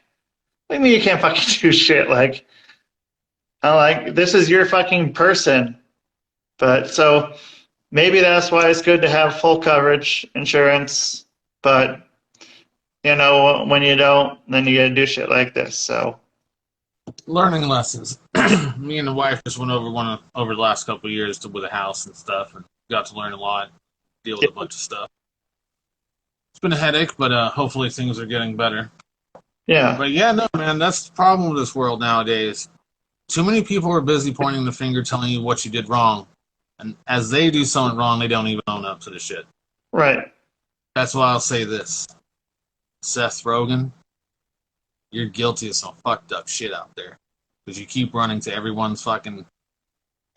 what do you mean you can't fucking do shit? Like, I'm like, this is your fucking person. But so maybe that's why it's good to have full coverage insurance. But when you don't, then you gotta do shit like this. So Learning lessons. Me and the wife just went over the last couple of years with a house and stuff, and got to learn a lot, deal with a bunch of stuff. It's been a headache, but hopefully things are getting better. yeah, But yeah, no, man, that's the problem with this world nowadays. Too many people are busy pointing the finger, telling you what you did wrong, and as they do something wrong, they don't even own up to the shit. right. That's why I'll say this. Seth Rogen, you're guilty of some fucked up shit out there. Because you keep running to everyone's fucking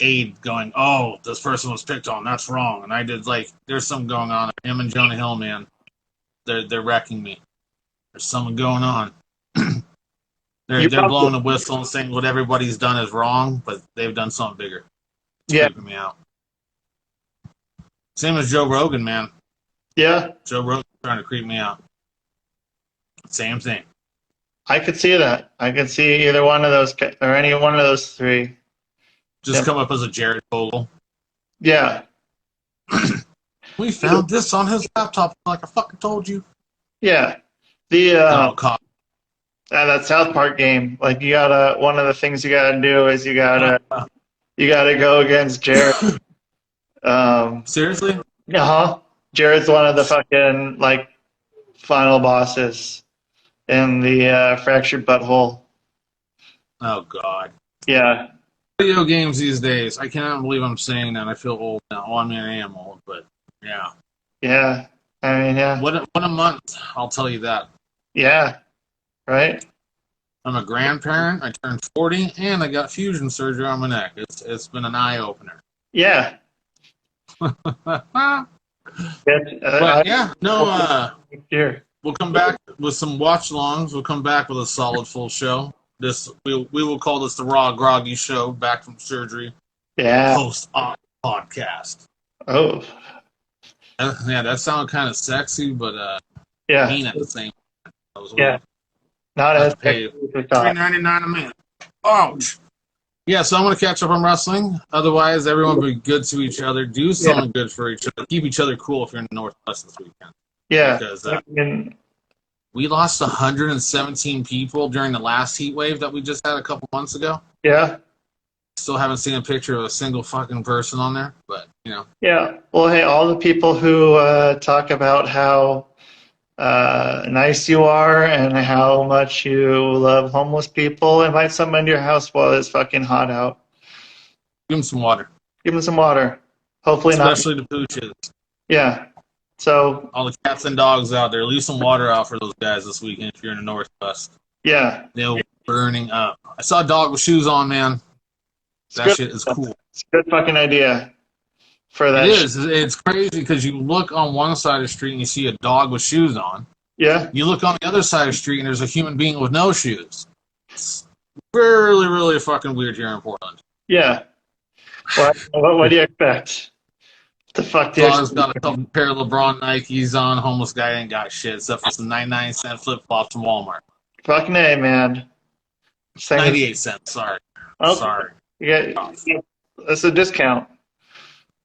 aid going, oh, this person was picked on, that's wrong. And I did, like, there's something going on. Him and Jonah Hill, man, they're wrecking me. There's something going on. they're blowing the whistle and saying what everybody's done is wrong, but they've done something bigger. It's creeping me out. Same as Joe Rogan, man. Yeah. Joe Rogan trying to creep me out. Same thing. I could see that. I could see either one of those or any one of those three. Just come up as a Jared Fogle. Yeah. We found this on his laptop, like I fucking told you. Yeah. That South Park game, like you gotta. One of the things you gotta do is you gotta go against Jared. Seriously? Jared's one of the fucking like final bosses in the Fractured Butthole. Oh God. Yeah. Video games these days. I cannot believe I'm saying that. I feel old now. Well, I mean, I am old, but yeah. Yeah. I mean, yeah. What a month, I'll tell you that. Yeah. Right? I'm a grandparent. I turned 40, and I got fusion surgery on my neck. It's been an eye-opener. Yeah. We'll come back with some watch-alongs. We'll come back with a solid full show. We will call this the Raw Groggy Show, back from surgery. Yeah. Post-op podcast. Oh. Yeah, that sounded kind of sexy, but mean at the same time. Yeah. Not as sexy as $3.99 a minute. Ouch. Yeah, so I'm going to catch up on wrestling. Otherwise, everyone be good to each other. Do something good for each other. Keep each other cool if you're in the Northwest this weekend. Yeah. Because we lost 117 people during the last heat wave that we just had a couple months ago. Yeah. Still haven't seen a picture of a single fucking person on there, but, you know. Yeah. Well, hey, all the people who talk about how nice you are and how much you love homeless people, invite someone into your house while it's fucking hot out. Give them some water. Give them some water. Hopefully Especially the pooches. Yeah. So all the cats and dogs out there, leave some water out for those guys this weekend if you're in the Northwest. Yeah. They'll be burning up. I saw a dog with shoes on, man. That shit is cool. It's a good fucking idea for that. It is. It's crazy because you look on one side of the street and you see a dog with shoes on. Yeah. You look on the other side of the street and there's a human being with no shoes. It's really, really fucking weird here in Portland. Yeah. What do you expect? The fuck? Dog's got a couple pair of LeBron Nikes on. Homeless guy ain't got shit except for some 99-cent flip-flops from Walmart. Fucking A, man. 98 cents. Sorry. Okay. Sorry. That's a discount.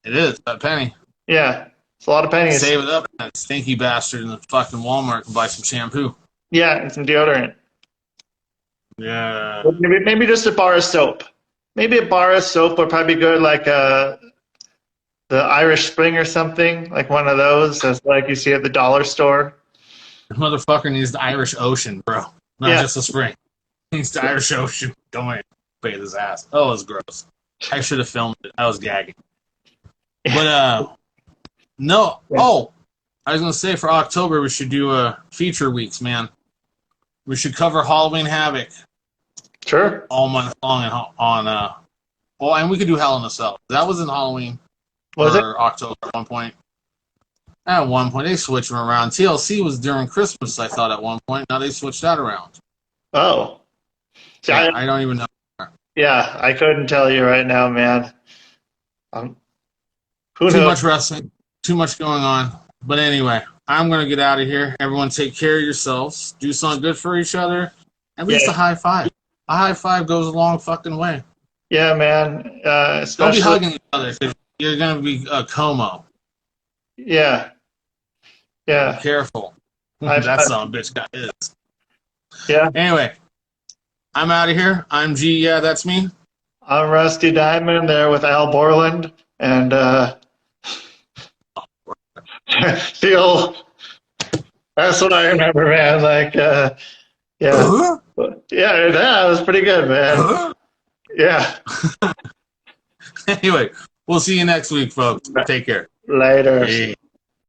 It is. A penny. Yeah. It's a lot of pennies. Save it up. That stinky bastard in the fucking Walmart can buy some shampoo. Yeah, and some deodorant. Yeah. Maybe just a bar of soap. Maybe a bar of soap would probably be good, like the Irish Spring or something, like one of those, that's like you see at the dollar store. The motherfucker needs the Irish Ocean, bro. Not just the spring. He needs the Irish Ocean. Don't make bathe his ass. Oh, it's gross. I should have filmed it. I was gagging. But, no. Oh, I was going to say for October we should do feature weeks, man. We should cover Halloween Havoc. Sure. All month long and we could do Hell in a Cell. That was in Halloween. Was it? October at one point. At one point, they switched them around. TLC was during Christmas, I thought, at one point. Now they switched that around. Oh. See, I don't even know. Yeah, I couldn't tell you right now, man. Too much wrestling. Too much going on. But anyway, I'm going to get out of here. Everyone take care of yourselves. Do something good for each other. At least a high five. A high five goes a long fucking way. Yeah, man. Don't be hugging each other because you're going to be a Como. Yeah. Yeah. Be careful. That son of a bitch got his. Yeah. Anyway, I'm out of here. I'm G. Yeah, that's me. I'm Rusty Diamond there with Al Borland. And feel that's what I remember, man. Like, yeah. Yeah, that was pretty good, man. Yeah. Anyway, we'll see you next week, folks. Take care. Later. Hey.